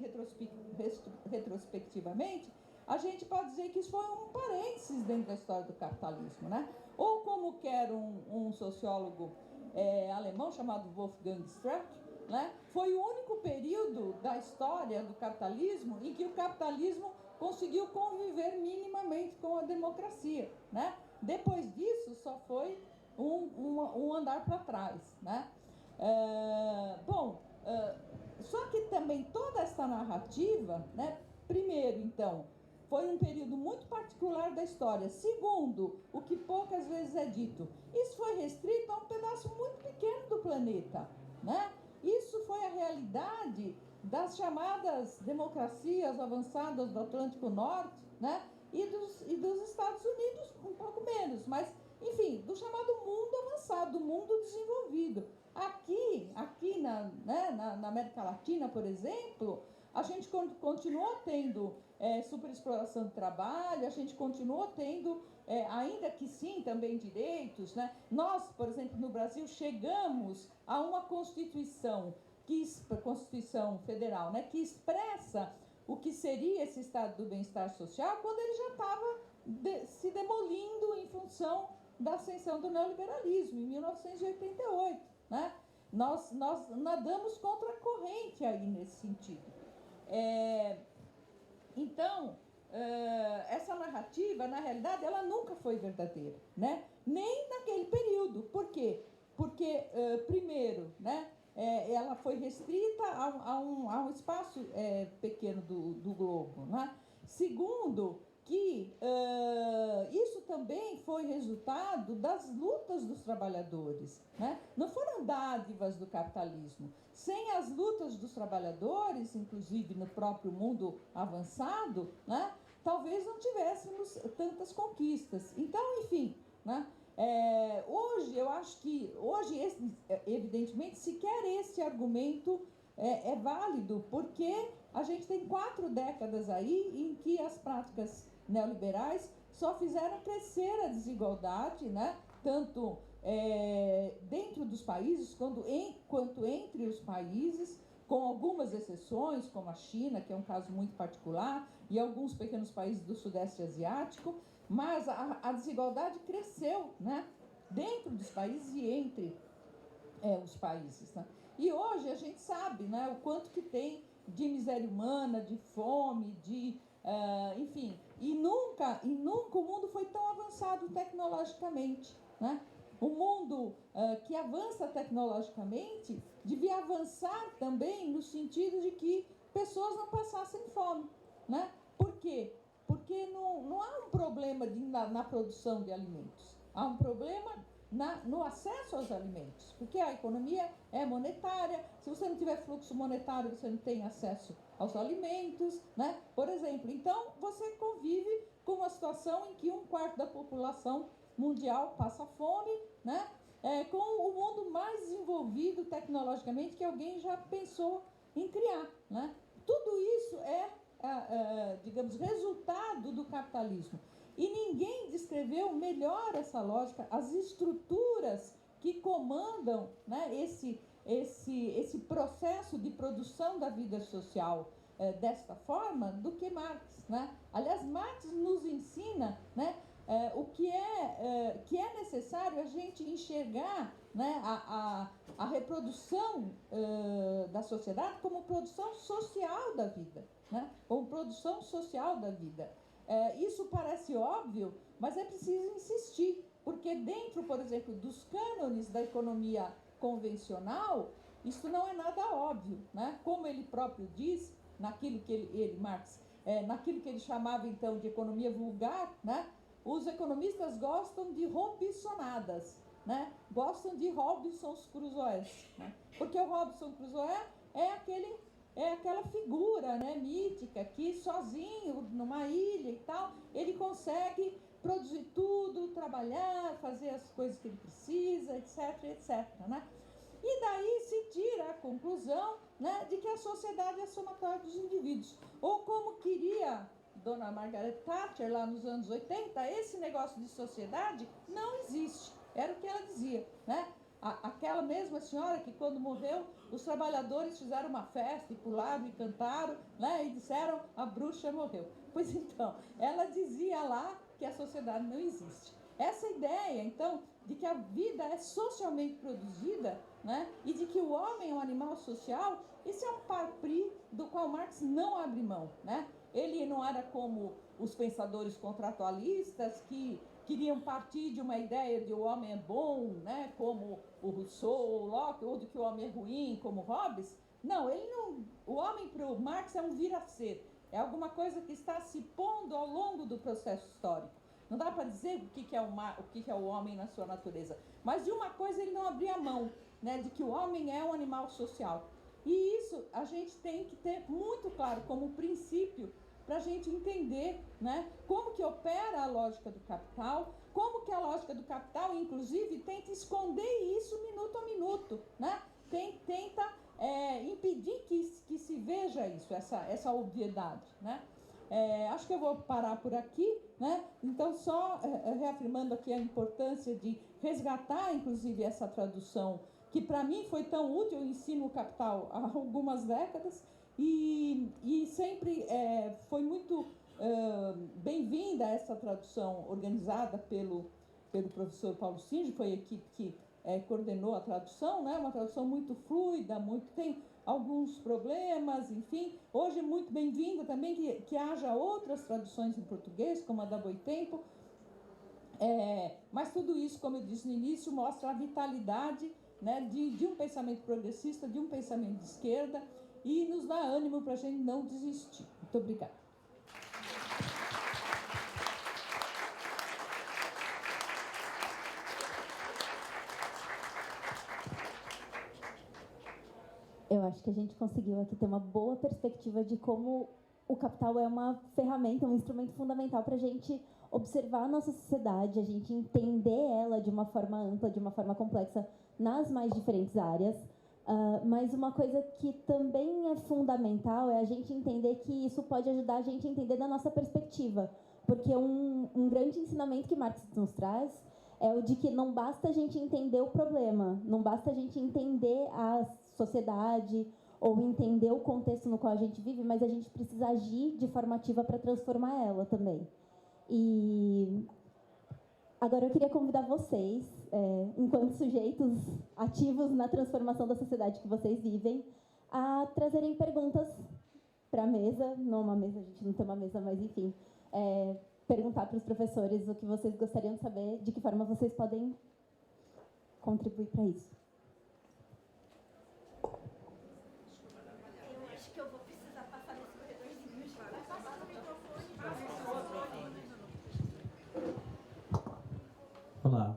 retrospectivamente, a gente pode dizer que isso foi um parênteses dentro da história do capitalismo, né? Ou como quer um sociólogo alemão chamado Wolfgang Streeck, né? Foi o único período da história do capitalismo em que o capitalismo conseguiu conviver minimamente com a democracia, né? Depois disso, só foi um andar para trás, né? Bom, Só que também toda essa narrativa, né, primeiro, então, foi um período muito particular da história. Segundo, o que poucas vezes é dito, isso foi restrito a um pedaço muito pequeno do planeta, né? Isso foi a realidade das chamadas democracias avançadas do Atlântico Norte, né? E dos Estados Unidos, um pouco menos, mas, enfim, do chamado mundo avançado, do mundo desenvolvido. Aqui na América Latina, por exemplo, a gente continuou tendo superexploração de trabalho, a gente continuou tendo, ainda que sim, também direitos, né? Nós, por exemplo, no Brasil, chegamos a uma Constituição, Constituição Federal, né, que expressa o que seria esse estado do bem-estar social quando ele já estava se demolindo em função da ascensão do neoliberalismo, em 1988, né? Nós nadamos contra a corrente aí nesse sentido. Então, essa narrativa, na realidade, ela nunca foi verdadeira, né? Nem naquele período. Por quê? Porque, primeiro, né, ela foi restrita a um espaço pequeno do globo, né? Segundo, que isso também foi resultado das lutas dos trabalhadores, né? Não foram dádivas do capitalismo. Sem as lutas dos trabalhadores, inclusive no próprio mundo avançado, né, talvez não tivéssemos tantas conquistas. Então, enfim, né, hoje, eu acho que, evidentemente, sequer esse argumento é válido, porque a gente tem 4 décadas aí em que as práticas neoliberais só fizeram crescer a desigualdade, né? Tanto dentro dos países quanto entre os países, com algumas exceções, como a China, que é um caso muito particular, e alguns pequenos países do Sudeste Asiático, mas a desigualdade cresceu, né? Dentro dos países e entre os países, né? E hoje a gente sabe, né, o quanto que tem de miséria humana, de fome, enfim, e nunca o mundo foi tão avançado tecnologicamente, né? O mundo que avança tecnologicamente devia avançar também no sentido de que pessoas não passassem fome, né? Por quê? Porque não há um problema na produção de alimentos, há um problema no acesso aos alimentos, porque a economia é monetária. Se você não tiver fluxo monetário, você não tem acesso aos alimentos, né? Por exemplo, então você convive com uma situação em que 1/4 da população mundial passa fome, né? Com o mundo mais desenvolvido tecnologicamente que alguém já pensou em criar, né? Tudo isso digamos, resultado do capitalismo. E ninguém descreveu melhor essa lógica, as estruturas que comandam, né, esse processo de produção da vida social desta forma do que Marx, né? Aliás, Marx nos ensina, né, o que é necessário a gente enxergar, né, a reprodução da sociedade como produção social da vida, né? Como produção social da vida. Isso parece óbvio, mas é preciso insistir, porque dentro, por exemplo, dos cânones da economia convencional, isso não é nada óbvio, né? Como ele próprio diz, naquilo que Marx, naquilo que ele chamava então de economia vulgar, né? Os economistas gostam de robinsonadas, né? Gostam de Robinsons Crusoés, né? Porque o Robinson Crusoe é aquela figura, né, mítica que sozinho, numa ilha e tal, ele consegue produzir tudo, trabalhar, fazer as coisas que ele precisa, etc, etc, né? E daí se tira a conclusão, né, de que a sociedade é a somatória dos indivíduos. Ou como queria Dona Margaret Thatcher lá nos anos 80, esse negócio de sociedade não existe. Era o que ela dizia, né? Aquela mesma senhora que quando morreu, os trabalhadores fizeram uma festa e pularam e cantaram, né, e disseram, a bruxa morreu. Pois então, ela dizia lá que a sociedade não existe. Essa ideia, então, de que a vida é socialmente produzida, né, e de que o homem é um animal social, esse é um par-prix do qual Marx não abre mão, né? Ele não era como os pensadores contratualistas que queriam partir de uma ideia de o homem é bom, né, como o Rousseau ou o Locke, ou de que o homem é ruim, como Hobbes. Não, ele não. O homem para o Marx é um vir a ser. É alguma coisa que está se pondo ao longo do processo histórico. Não dá para dizer o que é o homem na sua natureza. Mas de uma coisa ele não abria mão, né, de que o homem é um animal social. E isso a gente tem que ter muito claro como princípio para a gente entender, né, como que opera a lógica do capital, como que a lógica do capital, inclusive, tenta esconder isso minuto a minuto, né? Tenta impedir que se veja isso, essa obviedade, né? Acho que eu vou parar por aqui, né? Então, só reafirmando aqui a importância de resgatar, inclusive, essa tradução, que para mim foi tão útil. Eu ensino o Capital há algumas décadas, e sempre foi muito bem-vinda essa tradução organizada pelo professor Paulo Singe, foi a equipe que coordenou a tradução, né? Uma tradução muito fluida, tem alguns problemas, enfim. Hoje é muito bem-vinda também que haja outras traduções em português, como a da Boitempo. Mas tudo isso, como eu disse no início, mostra a vitalidade, né, de um pensamento progressista, de um pensamento de esquerda, e nos dá ânimo para a gente não desistir. Muito obrigada. Eu acho que a gente conseguiu aqui ter uma boa perspectiva de como o capital é uma ferramenta, um instrumento fundamental para a gente observar a nossa sociedade, a gente entender ela de uma forma ampla, de uma forma complexa, nas mais diferentes áreas. Mas uma coisa que também é fundamental é a gente entender que isso pode ajudar a gente a entender da nossa perspectiva. Porque um grande ensinamento que Marx nos traz é o de que não basta a gente entender o problema, não basta a gente entender a sociedade ou entender o contexto no qual a gente vive, mas a gente precisa agir de forma ativa para transformar ela também. E agora eu queria convidar vocês, enquanto sujeitos ativos na transformação da sociedade que vocês vivem, a trazerem perguntas para a mesa, não uma mesa, a gente não tem uma mesa, mas enfim, perguntar para os professores o que vocês gostariam de saber, de que forma vocês podem contribuir para isso. Eu acho que eu vou precisar passar nesse corredorzinho já. Vai passar no microfone. Olá,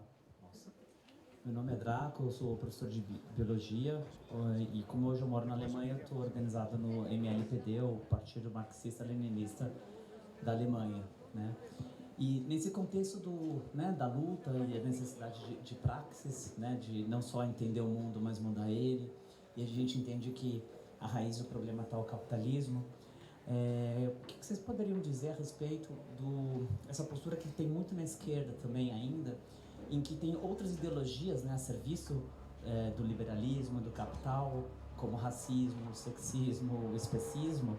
meu nome é Draco, eu sou professor de Biologia e como hoje eu moro na Alemanha, estou organizado no MLPD, o Partido Marxista-Leninista da Alemanha, né? E nesse contexto da luta e a necessidade de praxis, né, de não só entender o mundo, mas mudar ele, e a gente entende que a raiz do problema está o capitalismo. O que vocês poderiam dizer a respeito dessa postura que tem muito na esquerda também ainda, em que tem outras ideologias, né, a serviço do liberalismo, do capital, como racismo, sexismo, especismo,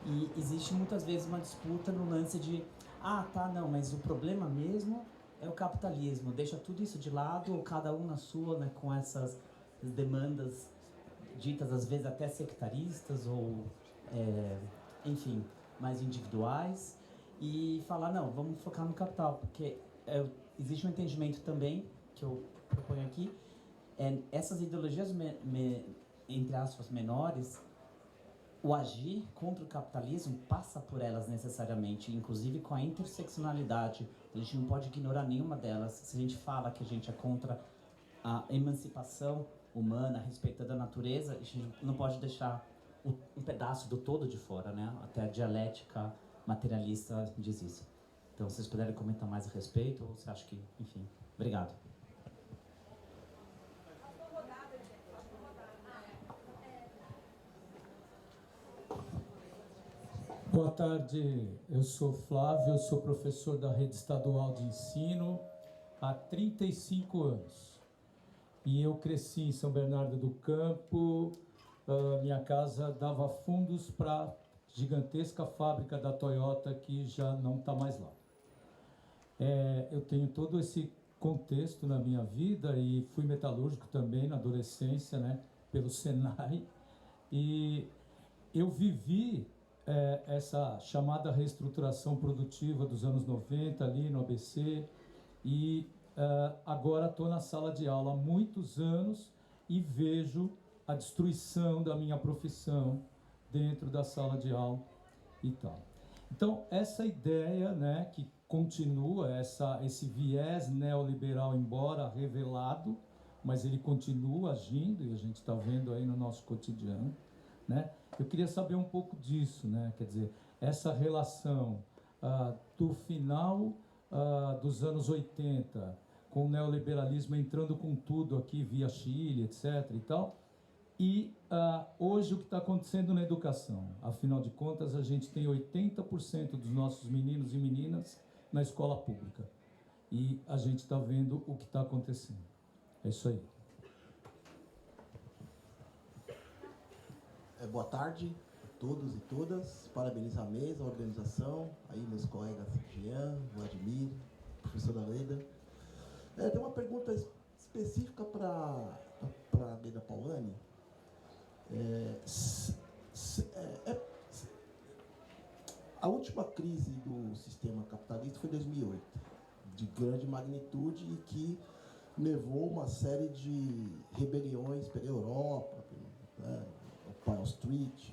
e existe muitas vezes uma disputa no lance de não, mas o problema mesmo é o capitalismo, deixa tudo isso de lado, cada um na sua, né, com essas demandas ditas às vezes até sectaristas ou enfim, mais individuais, e falar, não, vamos focar no capital, porque existe um entendimento também, que eu proponho aqui, essas ideologias, entre aspas, menores, o agir contra o capitalismo passa por elas necessariamente, inclusive com a interseccionalidade. A gente não pode ignorar nenhuma delas. Se a gente fala que a gente é contra a emancipação humana, respeitando a natureza, a gente não pode deixar um pedaço do todo de fora, né? Até a dialética materialista diz isso. Então, se vocês puderem comentar mais a respeito, ou você acha que, enfim, obrigado. Boa tarde, eu sou Flávio, eu sou professor da Rede Estadual de Ensino há 35 anos. E eu cresci em São Bernardo do Campo, minha casa dava fundos para a gigantesca fábrica da Toyota que já não está mais lá. Eu tenho todo esse contexto na minha vida e fui metalúrgico também na adolescência, né, pelo Senai. E eu vivi essa chamada reestruturação produtiva dos anos 90 ali no ABC e agora estou na sala de aula há muitos anos e vejo a destruição da minha profissão dentro da sala de aula e tal. Então, essa ideia, né, que continua, esse viés neoliberal, embora revelado, mas ele continua agindo, e a gente está vendo aí no nosso cotidiano, né? Eu queria saber um pouco disso, né? Quer dizer, essa relação do final dos anos 80, com o neoliberalismo entrando com tudo aqui via Chile, etc. e tal, e hoje o que está acontecendo na educação. Afinal de contas, a gente tem 80% dos nossos meninos e meninas na escola pública. E a gente está vendo o que está acontecendo. É isso aí. Boa tarde a todos e todas. Parabenizo a mesa, a organização, aí meus colegas Jean, Vladimir, professora Leda. Tem uma pergunta específica para a Leda Paulani. A última crise do sistema capitalista foi em 2008, de grande magnitude e que levou uma série de rebeliões pela Europa, né, Wall Street,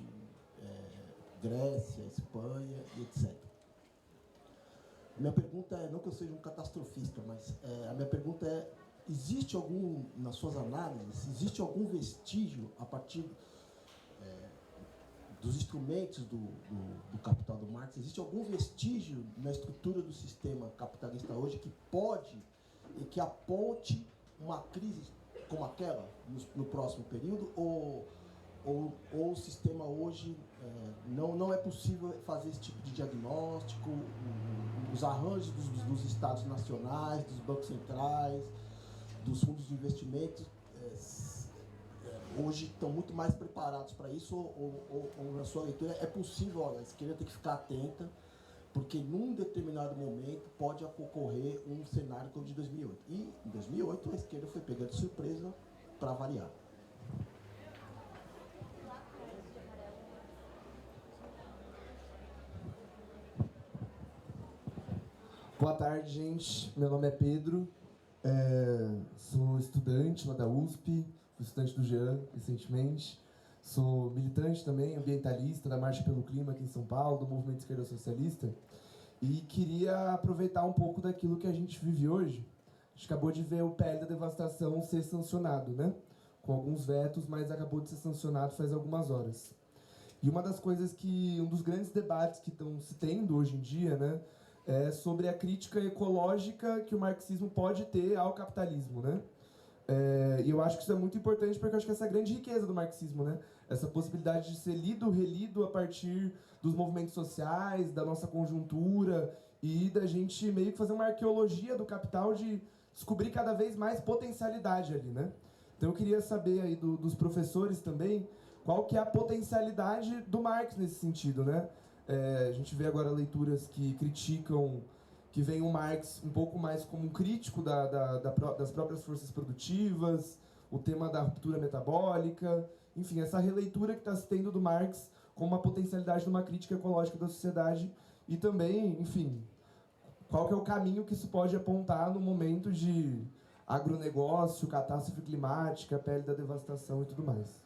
Grécia, Espanha e etc. Minha pergunta é, não que eu seja um catastrofista, mas a minha pergunta é, existe algum, nas suas análises, existe algum vestígio a partir dos instrumentos do capital do Marx, existe algum vestígio na estrutura do sistema capitalista hoje que pode e que aponte uma crise como aquela no próximo período, ou o sistema hoje não é possível fazer esse tipo de diagnóstico, os arranjos dos estados nacionais, dos bancos centrais, dos fundos de investimentos, hoje estão muito mais preparados para isso, ou na sua leitura é possível, olha, a esquerda tem que ficar atenta, porque num determinado momento pode ocorrer um cenário como o de 2008. E em 2008 a esquerda foi pega de surpresa para variar. Boa tarde, gente. Meu nome é Pedro, sou estudante lá da USP, fui estudante do Jean recentemente, sou militante também, ambientalista da Marcha pelo Clima aqui em São Paulo, do Movimento Esquerda Socialista, e queria aproveitar um pouco daquilo que a gente vive hoje. A gente acabou de ver o PL da devastação ser sancionado, né? Com alguns vetos, mas acabou de ser sancionado faz algumas horas. E uma das coisas um dos grandes debates que estão se tendo hoje em dia, né, é sobre a crítica ecológica que o marxismo pode ter ao capitalismo, né? E eu acho que isso é muito importante porque eu acho que essa é a grande riqueza do marxismo, né? Essa possibilidade de ser lido, relido a partir dos movimentos sociais, da nossa conjuntura e da gente meio que fazer uma arqueologia do capital, de descobrir cada vez mais potencialidade ali, né? Então eu queria saber aí dos professores também qual que é a potencialidade do Marx nesse sentido, né? A gente vê agora leituras que criticam, que veem o Marx um pouco mais como um crítico das próprias forças produtivas, o tema da ruptura metabólica, enfim, essa releitura que está se tendo do Marx como uma potencialidade de uma crítica ecológica da sociedade e também, enfim, qual que é o caminho que isso pode apontar no momento de agronegócio, catástrofe climática, pele da devastação e tudo mais.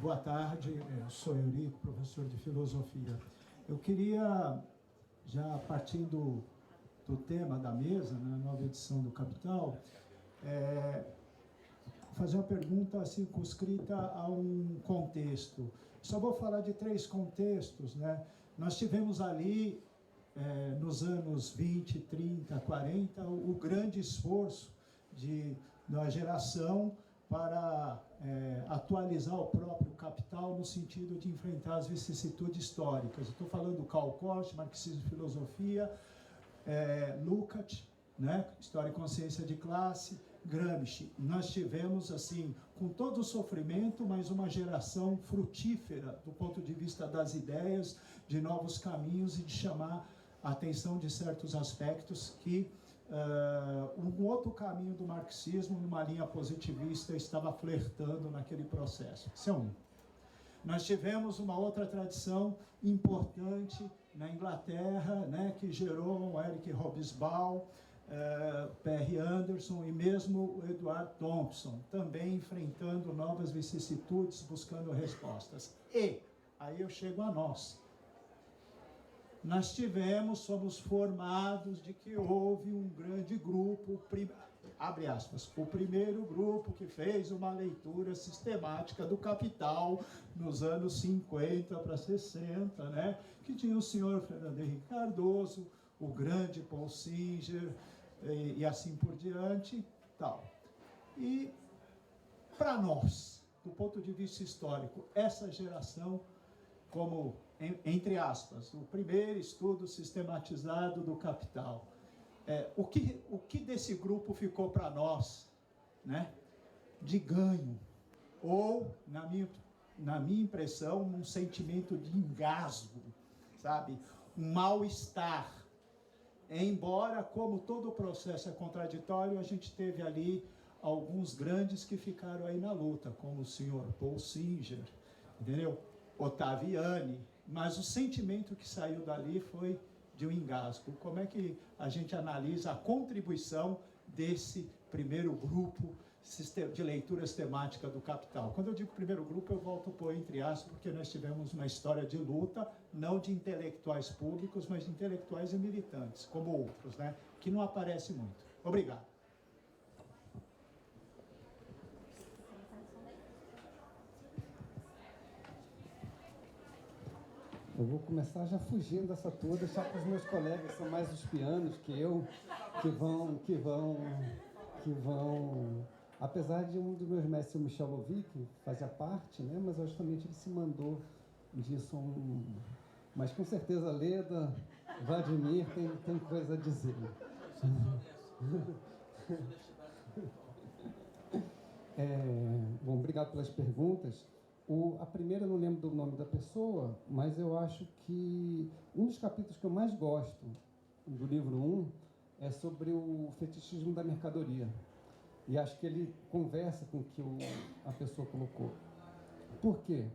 Boa tarde, eu sou Eurico, professor de filosofia. Eu queria, já partindo do tema da mesa, na nova edição do Capital, fazer uma pergunta circunscrita a um contexto. Só vou falar de 3 contextos, né? Nós tivemos ali, nos anos 20, 30, 40, o grande esforço da geração para atualizar o próprio capital no sentido de enfrentar as vicissitudes históricas. Estou falando do Karl Korsch, Marxismo e Filosofia, Lukács, né? História e Consciência de Classe, Gramsci. Nós tivemos, assim, com todo o sofrimento, mas uma geração frutífera do ponto de vista das ideias, de novos caminhos e de chamar a atenção de certos aspectos que um outro caminho do marxismo, numa linha positivista, estava flertando naquele processo. Isso é um. Nós tivemos uma outra tradição importante na Inglaterra, né, que gerou o Eric Hobsbawm, Perry Anderson e mesmo o Edward Thompson, também enfrentando novas vicissitudes, buscando respostas. E aí eu chego a nós. Nós somos formados de que houve um grande grupo, abre aspas, o primeiro grupo que fez uma leitura sistemática do Capital nos anos 50 para 60, né? Que tinha o senhor Fernando Henrique Cardoso, o grande Paul Singer e assim por diante, tal. E para nós, do ponto de vista histórico, essa geração, como, entre aspas, o primeiro estudo sistematizado do Capital, o que desse grupo ficou para nós, né, de ganho? Ou, na minha impressão, um sentimento de engasgo, sabe? Um mal-estar. Embora, como todo o processo é contraditório, a gente teve ali alguns grandes que ficaram aí na luta, como o senhor Paul Singer, entendeu? Ottaviani, mas o sentimento que saiu dali foi de um engasgo. Como é que a gente analisa a contribuição desse primeiro grupo de leitura sistemática do Capital? Quando eu digo primeiro grupo, eu volto a pôr entre aspas, porque nós tivemos uma história de luta, não de intelectuais públicos, mas de intelectuais e militantes, como outros, né? Que não aparece muito. Obrigado. Eu vou começar já fugindo dessa tour, deixar para os meus colegas, que são mais os pianos que eu, que vão... Apesar de um dos meus mestres, o Michel Lovic, fazia parte, né? Mas justamente ele se mandou disso Mas com certeza Leda, Vladimir tem coisa a dizer. Bom, obrigado pelas perguntas. A primeira, eu não lembro do nome da pessoa, mas eu acho que um dos capítulos que eu mais gosto do livro 1 é sobre o fetichismo da mercadoria. E acho que ele conversa com o que a pessoa colocou. Por quê?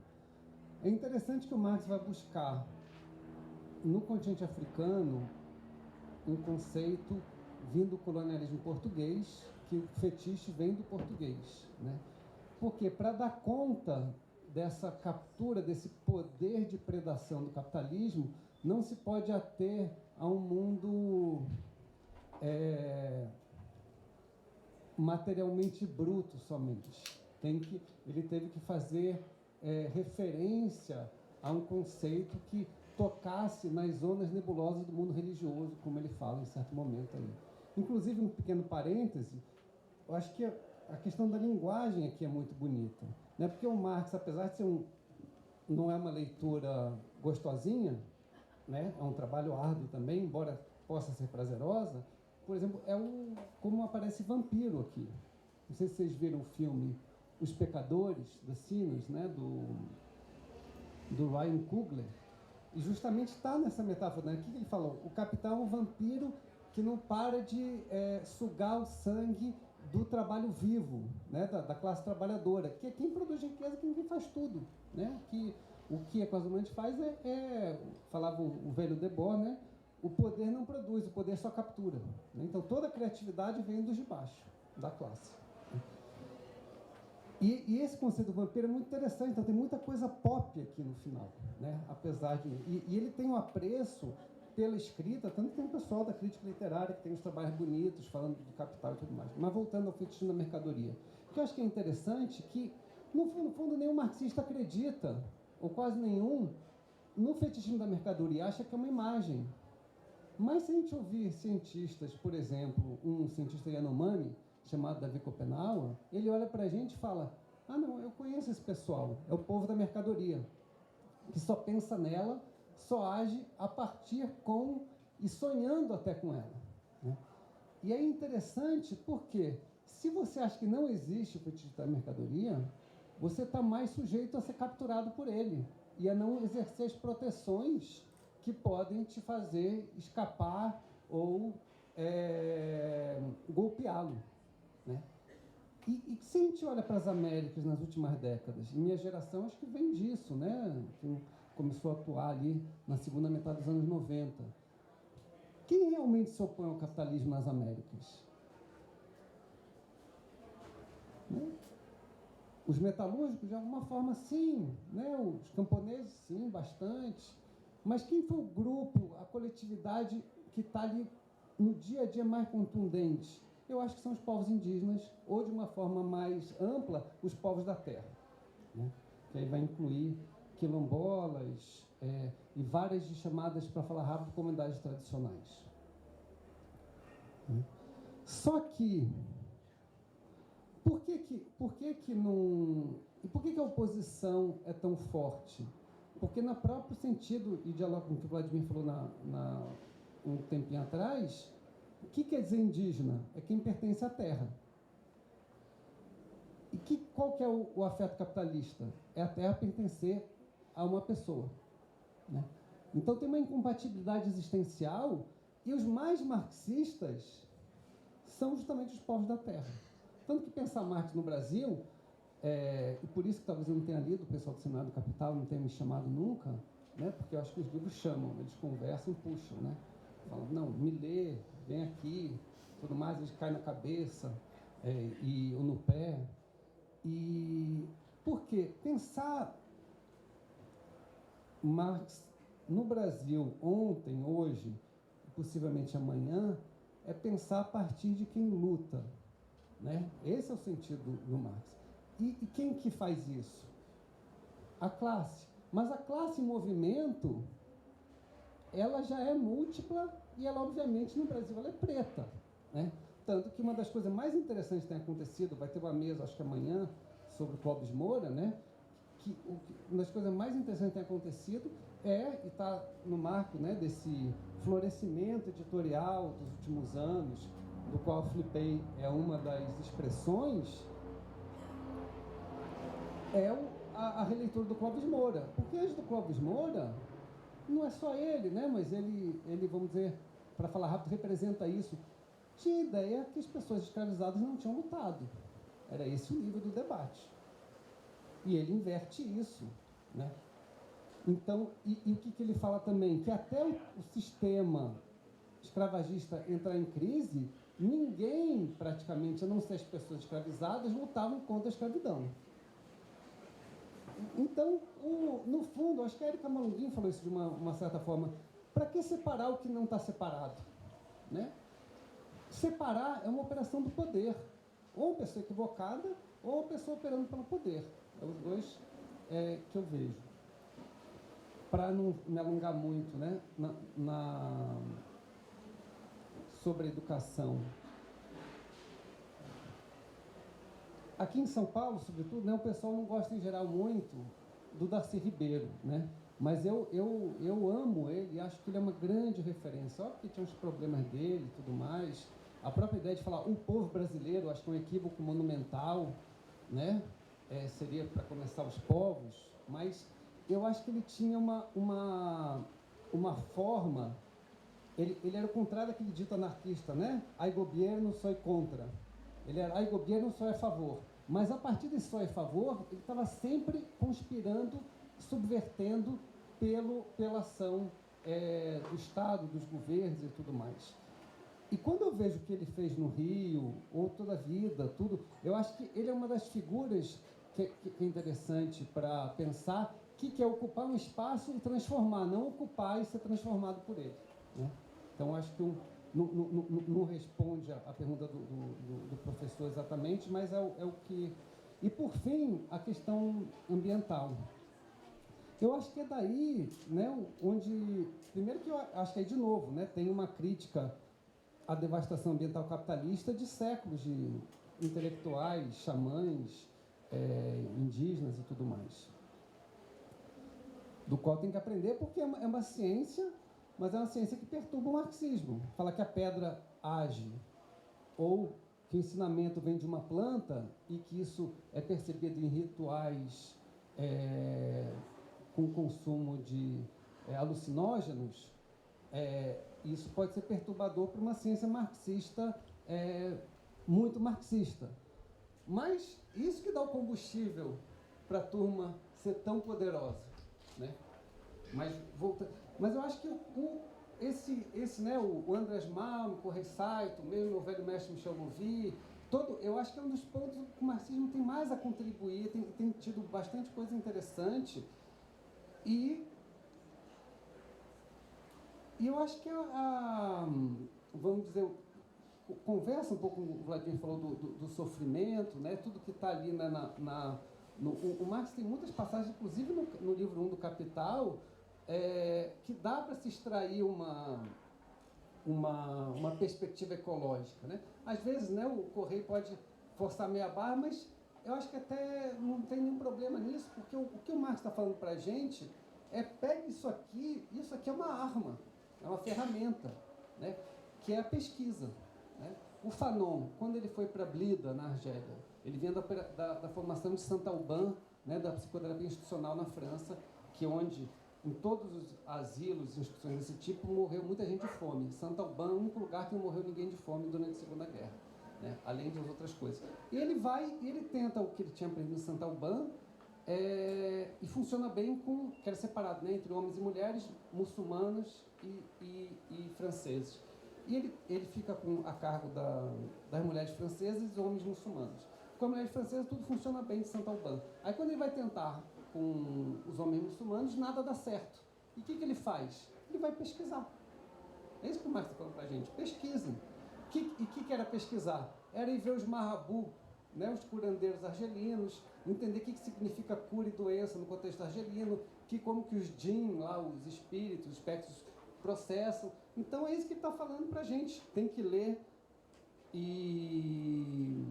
É interessante que o Marx vai buscar no continente africano um conceito vindo do colonialismo português, que o fetiche vem do português, né? Porque para dar conta dessa captura, desse poder de predação do capitalismo, não se pode ater a um mundo materialmente bruto somente. Ele teve que fazer referência a um conceito que tocasse nas zonas nebulosas do mundo religioso, como ele fala em certo momento aí. Inclusive, um pequeno parêntese, eu acho que a questão da linguagem aqui é muito bonita, né? Porque o Marx, apesar de ser não é uma leitura gostosinha, né? É um trabalho árduo também, embora possa ser prazerosa. Por exemplo, como aparece vampiro aqui. Não sei se vocês viram o filme Os Pecadores, The Sinners, né? do Ryan Coogler. E justamente está nessa metáfora, né? O que ele falou? O capital é um vampiro que não para de sugar o sangue do trabalho vivo, né? da classe trabalhadora, que é quem produz riqueza, quem faz tudo, né? O que a classe dominante faz falava o velho Debord, né? O poder não produz, o poder só captura, né? Então toda a criatividade vem dos de baixo, da classe. E esse conceito do vampiro é muito interessante, então tem muita coisa pop aqui no final, né? Apesar de... E ele tem um apreço pela escrita, tanto que tem o pessoal da crítica literária que tem os trabalhos bonitos, falando do capital e tudo mais. Mas voltando ao fetichismo da mercadoria, o que eu acho que é interessante que, no fundo, nenhum marxista acredita, ou quase nenhum, no fetichismo da mercadoria, acha que é uma imagem. Mas se a gente ouvir cientistas, por exemplo, um cientista Yanomami, chamado Davi Copenauer, ele olha para a gente e fala: ah, não, eu conheço esse pessoal, é o povo da mercadoria, que só pensa nela, só age a partir com e sonhando até com ela, né? E é interessante porque, se você acha que não existe o fetichismo da mercadoria, você está mais sujeito a ser capturado por ele e a não exercer as proteções que podem te fazer escapar ou golpeá-lo, né? E se a gente olha para as Américas nas últimas décadas, e minha geração acho que vem disso, né? Que começou a atuar ali na segunda metade dos anos 90. Quem realmente se opõe ao capitalismo nas Américas? Né? Os metalúrgicos, de alguma forma, sim. Né? Os camponeses, sim, bastante. Mas quem foi o grupo, a coletividade que está ali no dia a dia mais contundente? Eu acho que são os povos indígenas, ou de uma forma mais ampla, os povos da terra. Né? Que aí vai incluir quilombolas e várias chamadas, para falar rápido, comunidades tradicionais. Né? Só que, por que não... E por que a oposição é tão forte? Porque, no próprio sentido, e diálogo com o que o Vladimir falou um tempinho atrás, o que quer dizer indígena? É quem pertence à terra. E qual que é o afeto capitalista? É a terra pertencer a uma pessoa. Né? Então tem uma incompatibilidade existencial, e os mais marxistas são justamente os povos da terra. Tanto que pensar Marx no Brasil, e por isso que talvez eu não tenha lido, o pessoal do Senado Capital não tenha me chamado nunca, né? Porque eu acho que os livros chamam, eles conversam e puxam, né? Falam, não, me lê, vem aqui, tudo mais, eles caem na cabeça ou no pé. E por quê? Pensar Marx no Brasil ontem, hoje, possivelmente amanhã, é pensar a partir de quem luta. Né? Esse é o sentido do Marx. E quem que faz isso? A classe. Mas a classe em movimento, ela já é múltipla e ela, obviamente, no Brasil, ela é preta. Né? Tanto que uma das coisas mais interessantes que tem acontecido, vai ter uma mesa, acho que amanhã, sobre o Clóvis Moura, né? Uma das coisas mais interessantes que tem acontecido e está no marco, né, desse florescimento editorial dos últimos anos, do qual a Flipei é uma das expressões, a releitura do Clóvis Moura. Porque antes do Clóvis Moura, não é só ele, né, mas ele, vamos dizer, para falar rápido, representa isso. Tinha a ideia que as pessoas escravizadas não tinham lutado. Era esse o nível do debate. E ele inverte isso. Né? Então, e o que ele fala também? Que até o sistema escravagista entrar em crise, ninguém, praticamente, a não ser as pessoas escravizadas, lutavam contra a escravidão. Então, no fundo, acho que a Érica Malunguinho falou isso de uma certa forma, para que separar o que não está separado? Né? Separar é uma operação do poder. Ou uma pessoa equivocada, ou uma pessoa operando pelo poder. É os dois que eu vejo. Para não me alongar muito, né, sobre a educação. Aqui em São Paulo, sobretudo, né, o pessoal não gosta em geral muito do Darcy Ribeiro, né? Mas eu amo ele e acho que ele é uma grande referência. Óbvio que tinha uns problemas dele e tudo mais. A própria ideia de falar o povo brasileiro, acho que é um equívoco monumental, né? Seria para começar os povos, mas eu acho que ele tinha uma forma, ele era o contrário daquele dito anarquista, né? Ai governo, soy contra. Ele era ai governo, soy a favor. Mas a partir desse soy a favor, ele estava sempre conspirando, subvertendo pela ação do Estado, dos governos e tudo mais. E quando eu vejo o que ele fez no Rio, ou toda a vida, tudo, eu acho que ele é uma das figuras que é interessante para pensar que é ocupar um espaço e transformar, não ocupar e ser transformado por ele. Né? Então, acho que não responde a pergunta do professor exatamente, mas é o que... E, por fim, a questão ambiental. Eu acho que é daí, né, onde... Primeiro que eu acho que aí, de novo, né, tem uma crítica à devastação ambiental capitalista de séculos de intelectuais, xamãs, indígenas e tudo mais. Do qual tem que aprender porque é uma ciência, mas é uma ciência que perturba o marxismo. Fala que a pedra age, ou que o ensinamento vem de uma planta e que isso é percebido em rituais com consumo de alucinógenos, isso pode ser perturbador para uma ciência marxista, muito marxista. Mas isso que dá o combustível para a turma ser tão poderosa, né? Mas eu acho que o Andrés Malm, o Correia Saito, mesmo o velho mestre Michel Louvi, eu acho que é um dos pontos que o marxismo tem mais a contribuir, tem tido bastante coisa interessante. E eu acho que vamos dizer, conversa um pouco, o Vladimir falou do sofrimento, né? Tudo que está ali o Marx tem muitas passagens, inclusive no livro 1 do Capital, que dá para se extrair uma perspectiva ecológica, né? Às vezes, né, o Correia pode forçar meia barra, mas eu acho que até não tem nenhum problema nisso, porque o que o Marx está falando para a gente pegue isso aqui é uma arma, é uma ferramenta, né, que é a pesquisa, né? O Fanon, quando ele foi para Blida, na Argélia, ele vinha da formação de Saint-Alban, né, da psicoterapia institucional na França, que é onde, em todos os asilos, instituições desse tipo, morreu muita gente de fome. Saint-Alban é o único lugar que não morreu ninguém de fome durante a Segunda Guerra, né, além das outras coisas. E ele tenta o que ele tinha aprendido em Saint-Alban, e funciona bem que era separado, né, entre homens e mulheres, muçulmanos e franceses. E ele fica a cargo das mulheres francesas e dos homens muçulmanos. Com as mulheres francesas tudo funciona bem de Saint-Alban. Aí quando ele vai tentar com os homens muçulmanos, nada dá certo. E o que ele faz? Ele vai pesquisar. É isso que o Marx está falando para a gente. Pesquisem. E o que era pesquisar? Era ir ver os marabou, né, os curandeiros argelinos, entender o que significa cura e doença no contexto argelino, como que os jinn, lá, os espíritos, os espectros processam. Então é isso que ele está falando para a gente. Tem que ler. E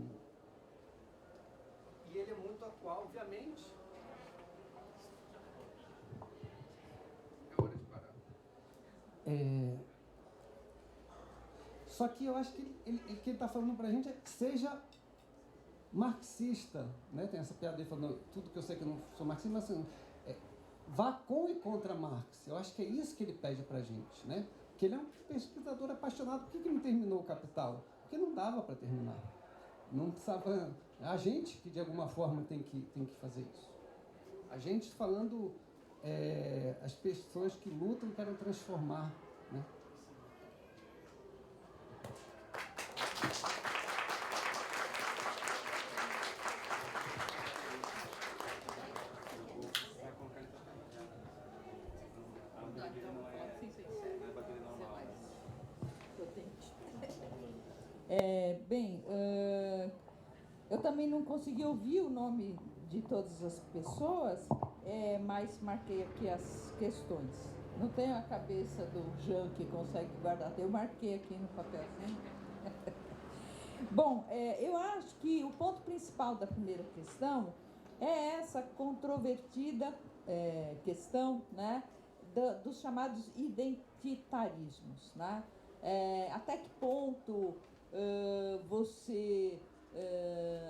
ele é muito atual, obviamente. É hora de parar. Só que eu acho que ele está falando para a gente seja marxista, né? Tem essa piada aí falando tudo que eu sei que eu não sou marxista, mas assim, vá com e contra Marx. Eu acho que é isso que ele pede para a gente, né? Que ele é um pesquisador apaixonado. Por que não terminou o Capital? Porque não dava para terminar. Não precisava. A gente que de alguma forma tem que fazer isso. A gente falando, as pessoas que lutam querem transformar, né? Eu também não consegui ouvir o nome de todas as pessoas, mas marquei aqui as questões. Não tenho a cabeça do Jean que consegue guardar, eu marquei aqui no papelzinho. Bom, eu acho que o ponto principal da primeira questão é essa controvertida questão, né, dos chamados identitarismos, né? Até que ponto você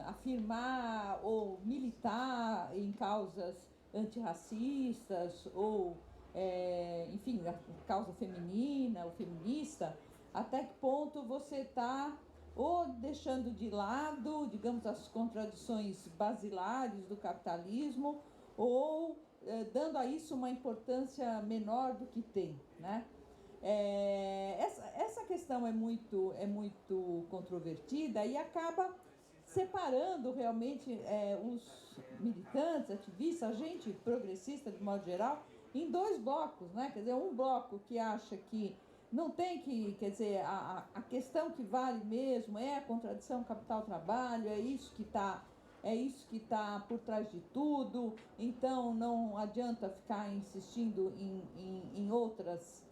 afirmar ou militar em causas antirracistas ou, enfim, a causa feminina ou feminista, até que ponto você está ou deixando de lado, digamos, as contradições basilares do capitalismo ou dando a isso uma importância menor do que tem, né? Essa questão é muito controvertida e acaba separando realmente os militantes, ativistas, a gente progressista de modo geral, em dois blocos, né? Quer dizer, um bloco que acha que não tem que, quer dizer, a questão que vale mesmo é a contradição capital-trabalho, é isso que está por trás de tudo, então não adianta ficar insistindo em outras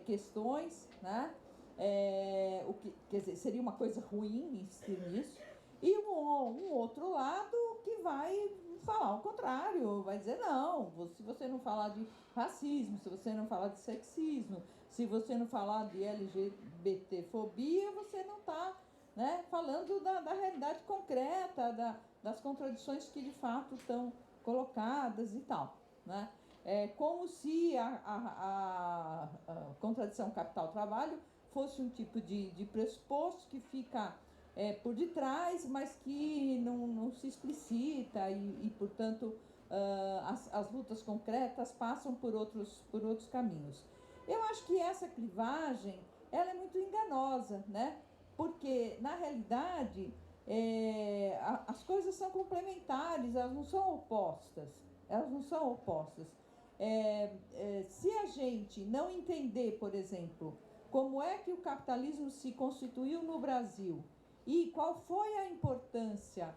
questões, né? O que, quer dizer, seria uma coisa ruim insistir nisso. E um outro lado que vai falar o contrário, vai dizer não, se você não falar de racismo, se você não falar de sexismo, se você não falar de LGBTfobia, você não está, né, falando da realidade concreta, das contradições que de fato estão colocadas e tal, né? É como se a contradição capital-trabalho fosse um tipo de pressuposto que fica por detrás, mas que não se explicita e portanto, as lutas concretas passam por outros caminhos. Eu acho que essa clivagem ela é muito enganosa, né? Porque, na realidade, as coisas são complementares, elas não são opostas. Elas não são opostas. Se a gente não entender, por exemplo, como é que o capitalismo se constituiu no Brasil e qual foi a importância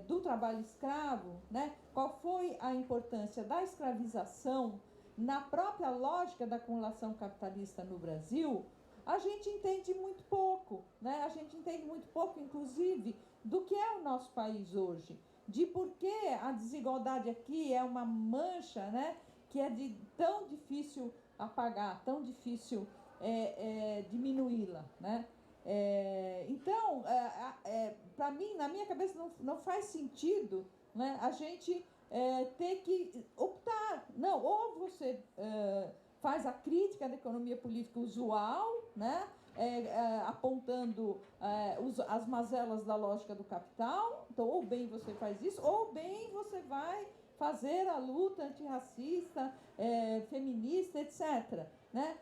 do trabalho escravo, né? Qual foi a importância da escravização na própria lógica da acumulação capitalista no Brasil, a gente entende muito pouco, né? A gente entende muito pouco, inclusive, do que é o nosso país hoje, de por que a desigualdade aqui é uma mancha, né? Que é tão difícil apagar, tão difícil diminuí-la, né? Então, para mim, na minha cabeça, não faz sentido, né, a gente ter que optar. Não, ou você faz a crítica da economia política usual, né, apontando as mazelas da lógica do capital, então, ou bem você faz isso, ou bem você vai fazer a luta antirracista, feminista, etc., né?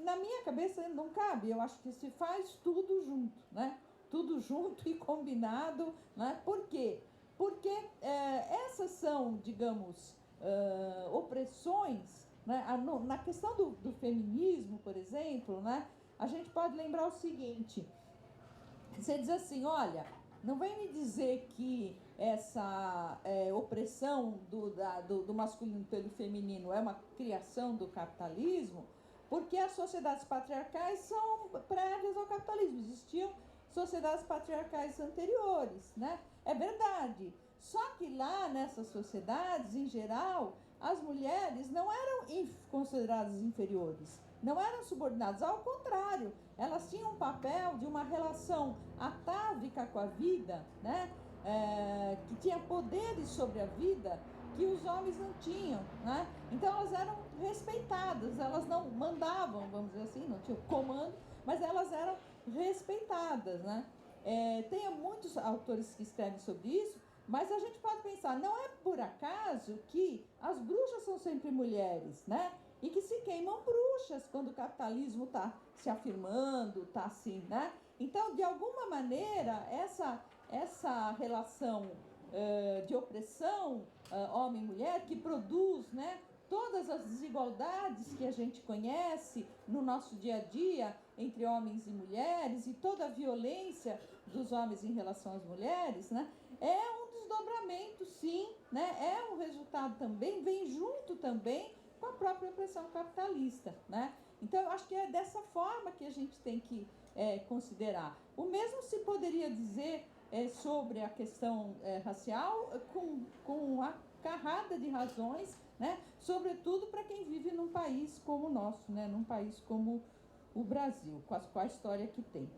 Na minha cabeça não cabe, eu acho que se faz tudo junto, né? Tudo junto e combinado, né? Por quê? Porque essas são, digamos, opressões, né? Na questão do feminismo, por exemplo, né? A gente pode lembrar o seguinte, você diz assim, olha, não vem me dizer que essa opressão do masculino pelo feminino é uma criação do capitalismo, porque as sociedades patriarcais são prévias ao capitalismo. Existiam sociedades patriarcais anteriores, né? É verdade. Só que lá nessas sociedades, em geral, as mulheres não eram consideradas inferiores, não eram subordinadas. Ao contrário, elas tinham um papel de uma relação atávica com a vida, né? Que tinha poderes sobre a vida que os homens não tinham, né? Então elas eram respeitadas, elas não mandavam, vamos dizer assim, não tinham comando, mas elas eram respeitadas, né? Tem muitos autores que escrevem sobre isso, mas a gente pode pensar, não é por acaso que as bruxas são sempre mulheres, né? E que se queimam bruxas quando o capitalismo está se afirmando, está assim, né? Então, de alguma maneira, essa relação de opressão homem e mulher que produz, né, todas as desigualdades que a gente conhece no nosso dia a dia entre homens e mulheres e toda a violência dos homens em relação às mulheres, né, é um desdobramento, sim, né, é um resultado também, vem junto também com a própria opressão capitalista, né? Então, eu acho que é dessa forma que a gente tem que considerar. O mesmo se poderia dizer sobre a questão racial com uma carrada de razões, né? Sobretudo para quem vive num país como o nosso, né? Num país como o Brasil, com a história que tem.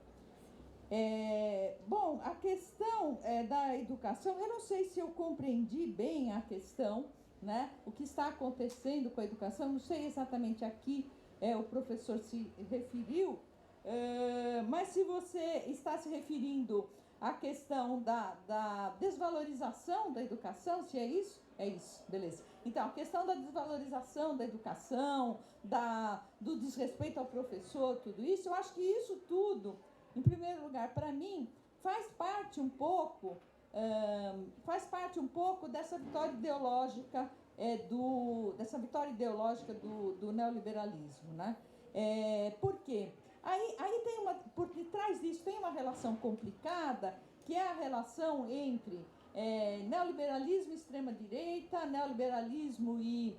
Bom, a questão da educação, eu não sei se eu compreendi bem a questão, né? O que está acontecendo com a educação, não sei exatamente aqui o professor se referiu, mas se você está se referindo à questão da desvalorização da educação, se é isso, beleza. Então, a questão da desvalorização da educação, do desrespeito ao professor, tudo isso, eu acho que isso tudo, em primeiro lugar, para mim, faz parte um pouco dessa vitória ideológica do neoliberalismo, né? Por quê? Aí por detrás disso tem uma relação complicada, que é a relação entre neoliberalismo e extrema-direita, neoliberalismo e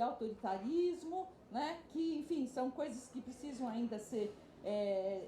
autoritarismo, né? Que, enfim, são coisas que precisam ainda ser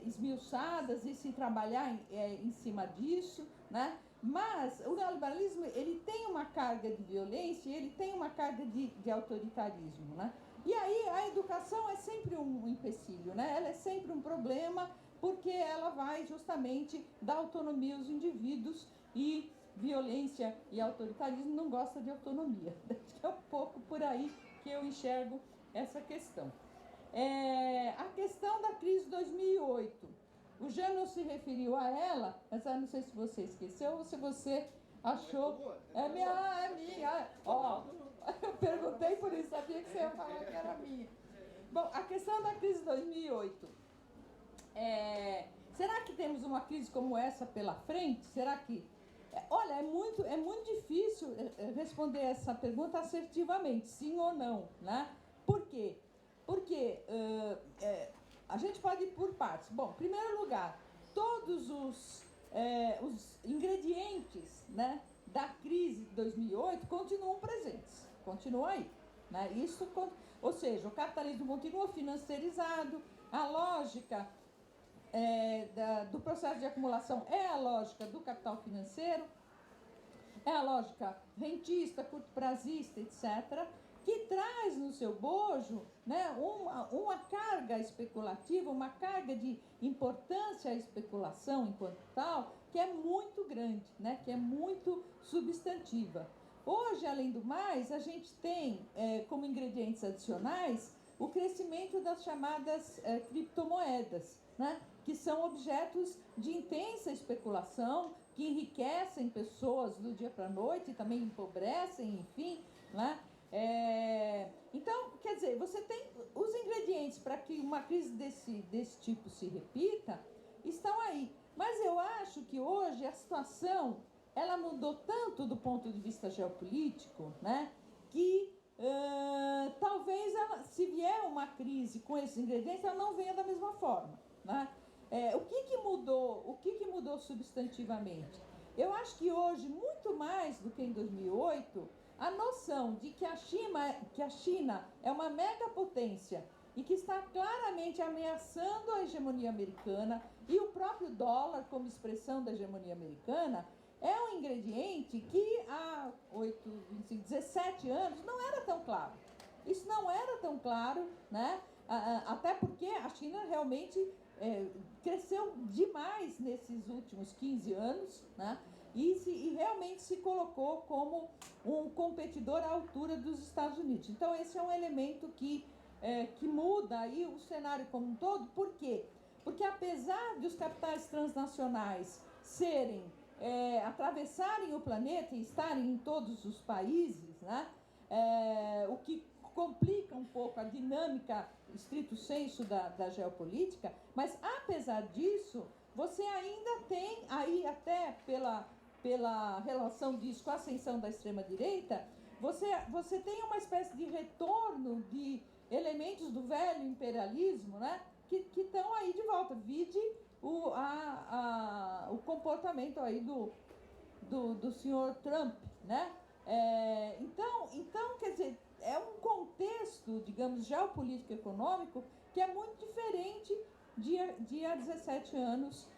esmiuçadas e se trabalhar em cima disso, né? Mas o neoliberalismo, ele tem uma carga de violência e ele tem uma carga de autoritarismo, né? E aí a educação é sempre um empecilho, né? Ela é sempre um problema, porque ela vai justamente dar autonomia aos indivíduos, e violência e autoritarismo não gostam de autonomia. Acho que é um pouco por aí que eu enxergo essa questão. A questão da crise de 2008. O Jean não se referiu a ela, mas eu não sei se você esqueceu ou se você achou. É minha. Ó, eu perguntei por isso, sabia que você ia falar que era minha. Bom, a questão da crise de 2008. Será que temos uma crise como essa pela frente? Será que... Olha, é muito difícil responder essa pergunta assertivamente, sim ou não, né? Por quê? Porque a gente pode ir por partes. Bom, em primeiro lugar, todos os ingredientes, né, da crise de 2008 continuam presentes, continuam aí, né? Ou seja, o capitalismo continua financiarizado, a lógica do processo de acumulação é a lógica do capital financeiro, é a lógica rentista, curto-prazista, etc., que traz no seu bojo, né, uma carga especulativa, uma carga de importância à especulação enquanto tal, que é muito grande, né, que é muito substantiva. Hoje, além do mais, a gente tem como ingredientes adicionais o crescimento das chamadas criptomoedas, né, que são objetos de intensa especulação, que enriquecem pessoas do dia para a noite e também empobrecem, enfim, né? Então, quer dizer, você tem os ingredientes para que uma crise desse tipo se repita, estão aí. Mas eu acho que hoje a situação, ela mudou tanto do ponto de vista geopolítico, né, que talvez, se vier uma crise com esses ingredientes, ela não venha da mesma forma, né? O que mudou substantivamente? Eu acho que hoje, muito mais do que em 2008, a noção de que a China é uma megapotência e que está claramente ameaçando a hegemonia americana e o próprio dólar como expressão da hegemonia americana é um ingrediente que há 17 anos não era tão claro. Isso não era tão claro, né? Até porque a China realmente cresceu demais nesses últimos 15 anos, né? E realmente se colocou como um competidor à altura dos Estados Unidos. Então, esse é um elemento que muda aí o cenário como um todo. Por quê? Porque apesar de os capitais transnacionais atravessarem o planeta e estarem em todos os países, né? O que complica um pouco a dinâmica estrito sensu da geopolítica, mas apesar disso, você ainda tem aí, até pela relação disso com a ascensão da extrema-direita, você tem uma espécie de retorno de elementos do velho imperialismo, né, que estão aí de volta. Vide o comportamento aí do senhor Trump, né? Então, quer dizer, é um contexto, digamos, geopolítico econômico que é muito diferente de há 17 anos,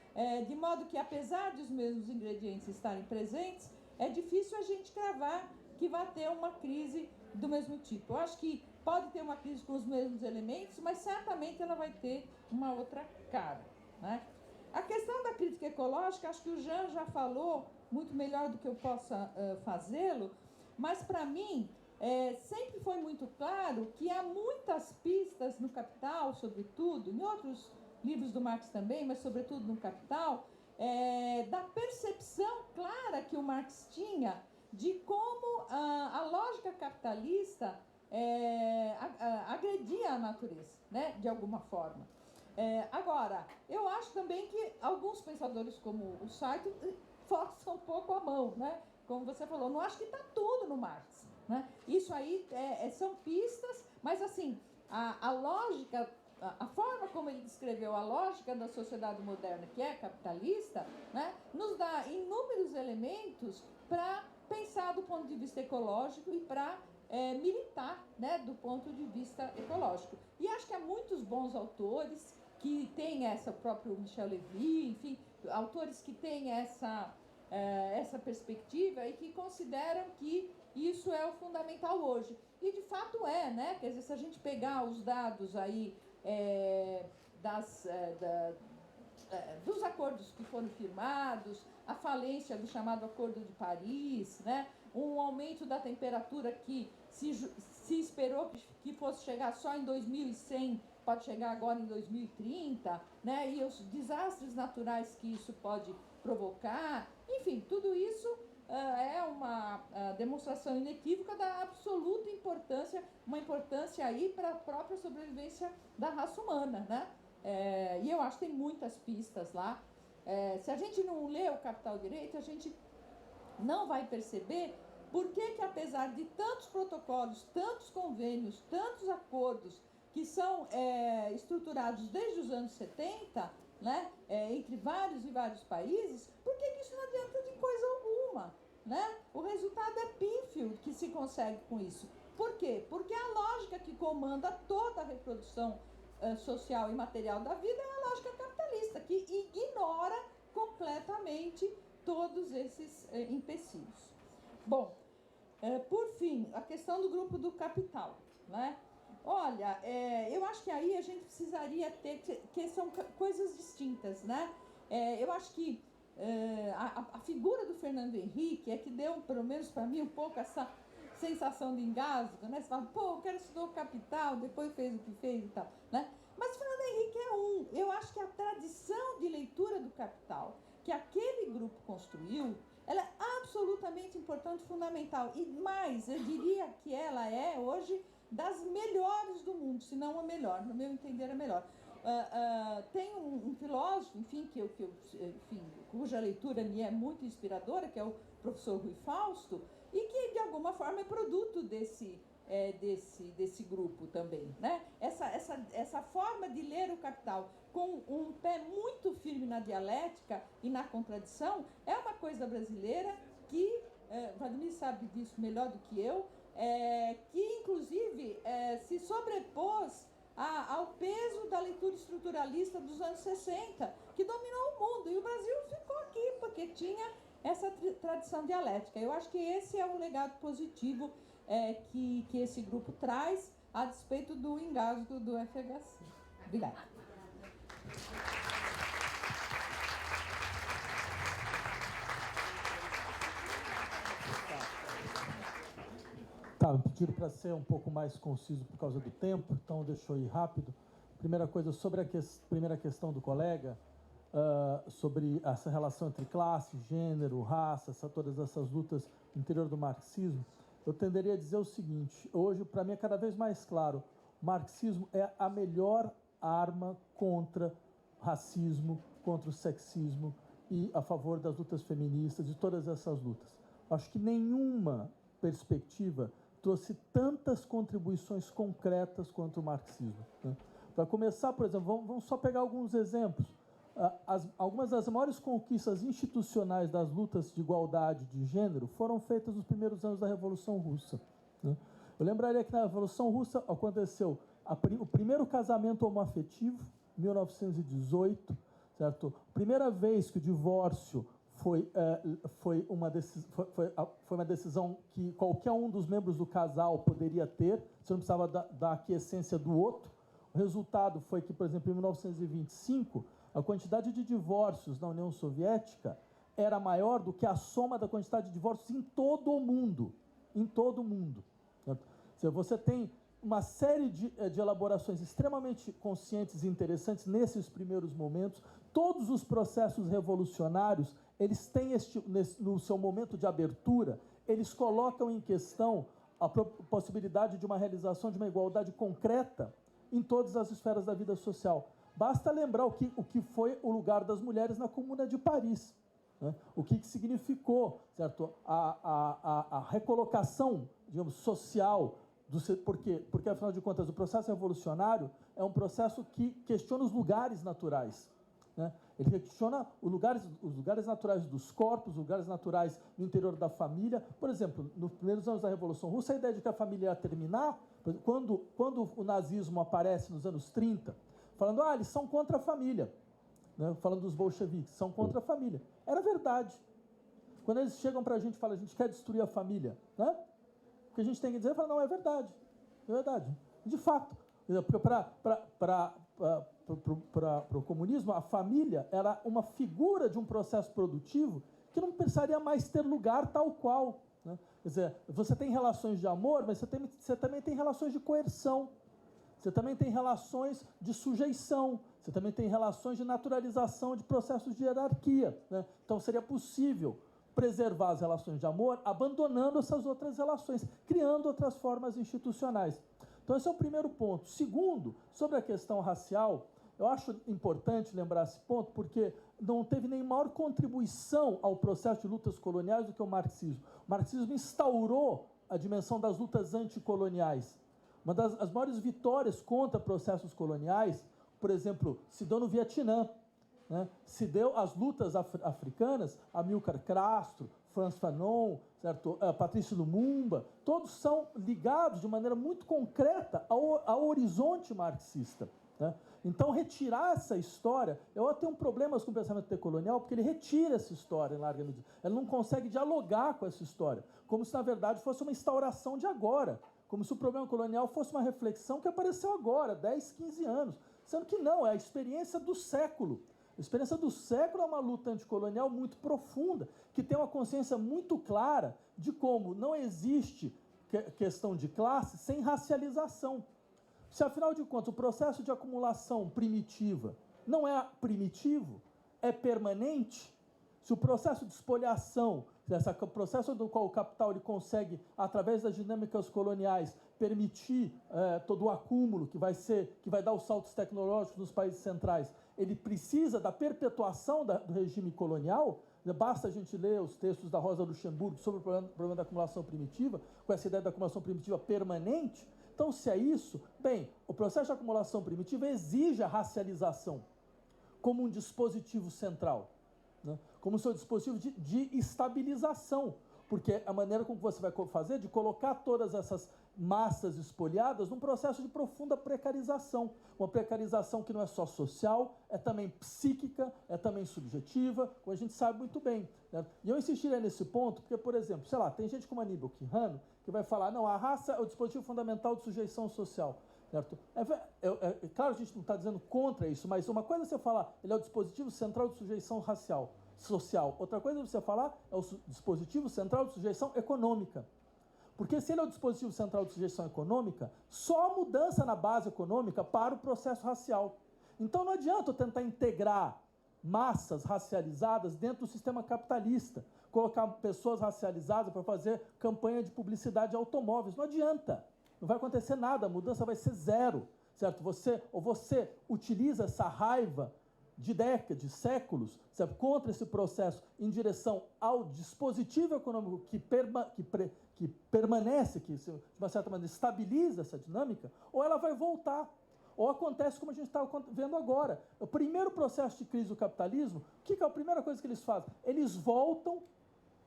de modo que, apesar de os mesmos ingredientes estarem presentes, é difícil a gente cravar que vai ter uma crise do mesmo tipo. Eu acho que pode ter uma crise com os mesmos elementos, mas certamente ela vai ter uma outra cara, né? A questão da crítica ecológica, acho que o Jean já falou muito melhor do que eu possa fazê-lo, mas para mim sempre foi muito claro que há muitas pistas no Capital, sobretudo, em outros livros do Marx também, mas sobretudo no Capital, da percepção clara que o Marx tinha de como a lógica capitalista agredia a natureza, né, de alguma forma. Agora, eu acho também que alguns pensadores como o Sartre forçam um pouco a mão, né? Como você falou, não acho que está tudo no Marx, né? Isso aí são pistas, mas assim, a lógica, a forma como ele descreveu a lógica da sociedade moderna, que é capitalista, né, nos dá inúmeros elementos para pensar do ponto de vista ecológico e para militar, né, do ponto de vista ecológico. E acho que há muitos bons autores que têm essa, o próprio Michel Levy, enfim, autores que têm essa perspectiva e que consideram que isso é o fundamental hoje. E de fato né? Quer dizer, se a gente pegar os dados aí dos acordos que foram firmados, a falência do chamado Acordo de Paris, né? Um aumento da temperatura que se esperou que fosse chegar só em 2100 pode chegar agora em 2030, né? E os desastres naturais que isso pode provocar. Enfim, tudo isso é uma demonstração inequívoca da absoluta importância, uma importância aí para a própria sobrevivência da raça humana, né? E eu acho que tem muitas pistas lá. Se a gente não lê o Capital e Direito, a gente não vai perceber por que apesar de tantos protocolos, tantos convênios, tantos acordos que são estruturados desde os anos 70, né, entre vários e vários países, por que isso não adianta de coisa alguma? Né? O resultado é pífio que se consegue com isso. Por quê? Porque a lógica que comanda toda a reprodução social e material da vida é a lógica capitalista, que ignora completamente todos esses empecilhos. Bom, por fim, a questão do grupo do capital, né? Olha, eu acho que aí a gente precisaria ter, que são coisas distintas, né? Eu acho que a figura do Fernando Henrique é que deu, pelo menos para mim, um pouco essa sensação de engasgo, né? Você fala, pô, o cara estudou Capital, depois fez o que fez e tal, né? Mas o Fernando Henrique é um. Eu acho que a tradição de leitura do Capital que aquele grupo construiu, ela é absolutamente importante, fundamental. E mais, eu diria que ela é, hoje, das melhores do mundo, se não a melhor, no meu entender, a melhor. Tem um filósofo, enfim, cuja leitura me é muito inspiradora, que é o professor Rui Fausto, e que, de alguma forma, é produto desse grupo também, né? Essa forma de ler o Capital com um pé muito firme na dialética e na contradição é uma coisa brasileira que, Vladimir sabe disso melhor do que eu, que inclusive se sobrepôs ao peso da leitura estruturalista dos anos 60, que dominou o mundo, e o Brasil ficou aqui porque tinha essa tradição dialética. Eu acho que esse é o legado positivo que esse grupo traz, a despeito do engasgo do FHC. Obrigada. Tá, me pediram para ser um pouco mais conciso por causa do tempo, então deixa eu ir rápido. Primeira coisa, sobre a primeira questão do colega, sobre essa relação entre classe, gênero, raça, todas essas lutas no interior do marxismo, eu tenderia a dizer o seguinte: hoje, para mim, é cada vez mais claro, o marxismo é a melhor arma contra racismo, contra o sexismo e a favor das lutas feministas e todas essas lutas. Acho que nenhuma perspectiva trouxe tantas contribuições concretas quanto o marxismo, né? Para começar, por exemplo, vamos só pegar alguns exemplos. Algumas das maiores conquistas institucionais das lutas de igualdade de gênero foram feitas nos primeiros anos da Revolução Russa, né? Eu lembraria que na Revolução Russa aconteceu o primeiro casamento homoafetivo, 1918, certo? Primeira vez que o divórcio foi uma decisão que qualquer um dos membros do casal poderia ter, você não precisava da aquiescência do outro. O resultado foi que, por exemplo, em 1925, a quantidade de divórcios na União Soviética era maior do que a soma da quantidade de divórcios em todo o mundo. Em todo o mundo. Você tem uma série de elaborações extremamente conscientes e interessantes nesses primeiros momentos. Todos os processos revolucionários, eles têm no seu momento de abertura, eles colocam em questão a possibilidade de uma realização de uma igualdade concreta em todas as esferas da vida social. Basta lembrar o que foi o lugar das mulheres na Comuna de Paris, né? O que significou, certo? A recolocação, digamos, social, porque, afinal de contas, o processo revolucionário é um processo que questiona os lugares naturais, né? Ele questiona os lugares naturais dos corpos, os lugares naturais no interior da família. Por exemplo, nos primeiros anos da Revolução Russa, a ideia de que a família ia terminar, quando o nazismo aparece nos anos 30, falando, eles são contra a família, né? Falando dos bolcheviques, são contra a família. Era verdade. Quando eles chegam para a gente e falam, a gente quer destruir a família, né? O que a gente tem que dizer é falar, não, é verdade. É verdade. De fato. Porque para o comunismo, a família era uma figura de um processo produtivo que não precisaria mais ter lugar tal qual, né? Quer dizer, você tem relações de amor, mas você também tem relações de coerção. você também tem relações de sujeição, você também tem relações de naturalização de processos de hierarquia, né? Então, seria possível preservar as relações de amor, abandonando essas outras relações, criando outras formas institucionais. Então, esse é o primeiro ponto. Segundo, sobre a questão racial, eu acho importante lembrar esse ponto, porque não teve nem maior contribuição ao processo de lutas coloniais do que o marxismo. O marxismo instaurou a dimensão das lutas anticoloniais. Uma das maiores vitórias contra processos coloniais, por exemplo, se deu no Vietnã, né? Se deu as lutas africanas, Amílcar Castro, Frantz Fanon, certo? Patrício Lumumba, todos são ligados de maneira muito concreta ao horizonte marxista, né? Então, retirar essa história, eu tenho problemas com o pensamento decolonial, porque ele retira essa história em larga medida. Ele não consegue dialogar com essa história, como se, na verdade, fosse uma instauração de agora, como se o problema colonial fosse uma reflexão que apareceu agora, 10, 15 anos, sendo que não, é a experiência do século. A experiência do século é uma luta anticolonial muito profunda, que tem uma consciência muito clara de como não existe questão de classe sem racialização. Se, afinal de contas, o processo de acumulação primitiva não é primitivo, é permanente, se o processo de espoliação, o processo do qual o capital ele consegue, através das dinâmicas coloniais, permitir todo o acúmulo que vai dar os saltos tecnológicos nos países centrais, ele precisa da perpetuação do regime colonial. Basta a gente ler os textos da Rosa Luxemburgo sobre o problema da acumulação primitiva, com essa ideia da acumulação primitiva permanente. Então, se é isso, bem, o processo de acumulação primitiva exige a racialização como um dispositivo central, né? Como seu dispositivo de estabilização, porque a maneira como você vai fazer de colocar todas essas massas espoliadas num processo de profunda precarização, uma precarização que não é só social, é também psíquica, é também subjetiva, como a gente sabe muito bem, né? E eu insistiria nesse ponto, porque, por exemplo, sei lá, tem gente como Aníbal Quijano, que vai falar, não, a raça é o dispositivo fundamental de sujeição social, certo? Claro, a gente não está dizendo contra isso, mas uma coisa é você falar, ele é o dispositivo central de sujeição social. Outra coisa é você falar, é o dispositivo central de sujeição econômica. Porque se ele é o dispositivo central de sujeição econômica, só a mudança na base econômica para o processo racial. Então não adianta eu tentar integrar massas racializadas dentro do sistema capitalista, colocar pessoas racializadas para fazer campanha de publicidade de automóveis. Não adianta. Não vai acontecer nada, a mudança vai ser zero, certo? Você utiliza essa raiva de décadas, de séculos, certo? Contra esse processo em direção ao dispositivo econômico que permanece, que de uma certa maneira estabiliza essa dinâmica, ou ela vai voltar. Ou acontece como a gente está vendo agora. O primeiro processo de crise do capitalismo, o que é a primeira coisa que eles fazem? Eles voltam,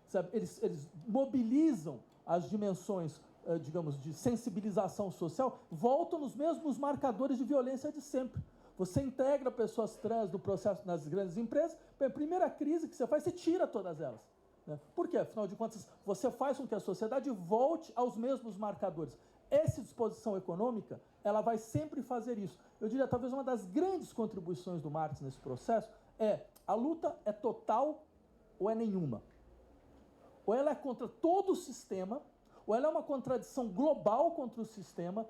sabe? Eles mobilizam as dimensões, digamos, de sensibilização social, voltam nos mesmos marcadores de violência de sempre. Você integra pessoas trans no processo nas grandes empresas, a primeira crise que você faz, você tira todas elas, né? Por quê? Afinal de contas, você faz com que a sociedade volte aos mesmos marcadores. Essa disposição econômica, ela vai sempre fazer isso. Eu diria, talvez uma das grandes contribuições do Marx nesse processo é a luta é total ou é nenhuma. Ou ela é contra todo o sistema, ou ela é uma contradição global contra o sistema,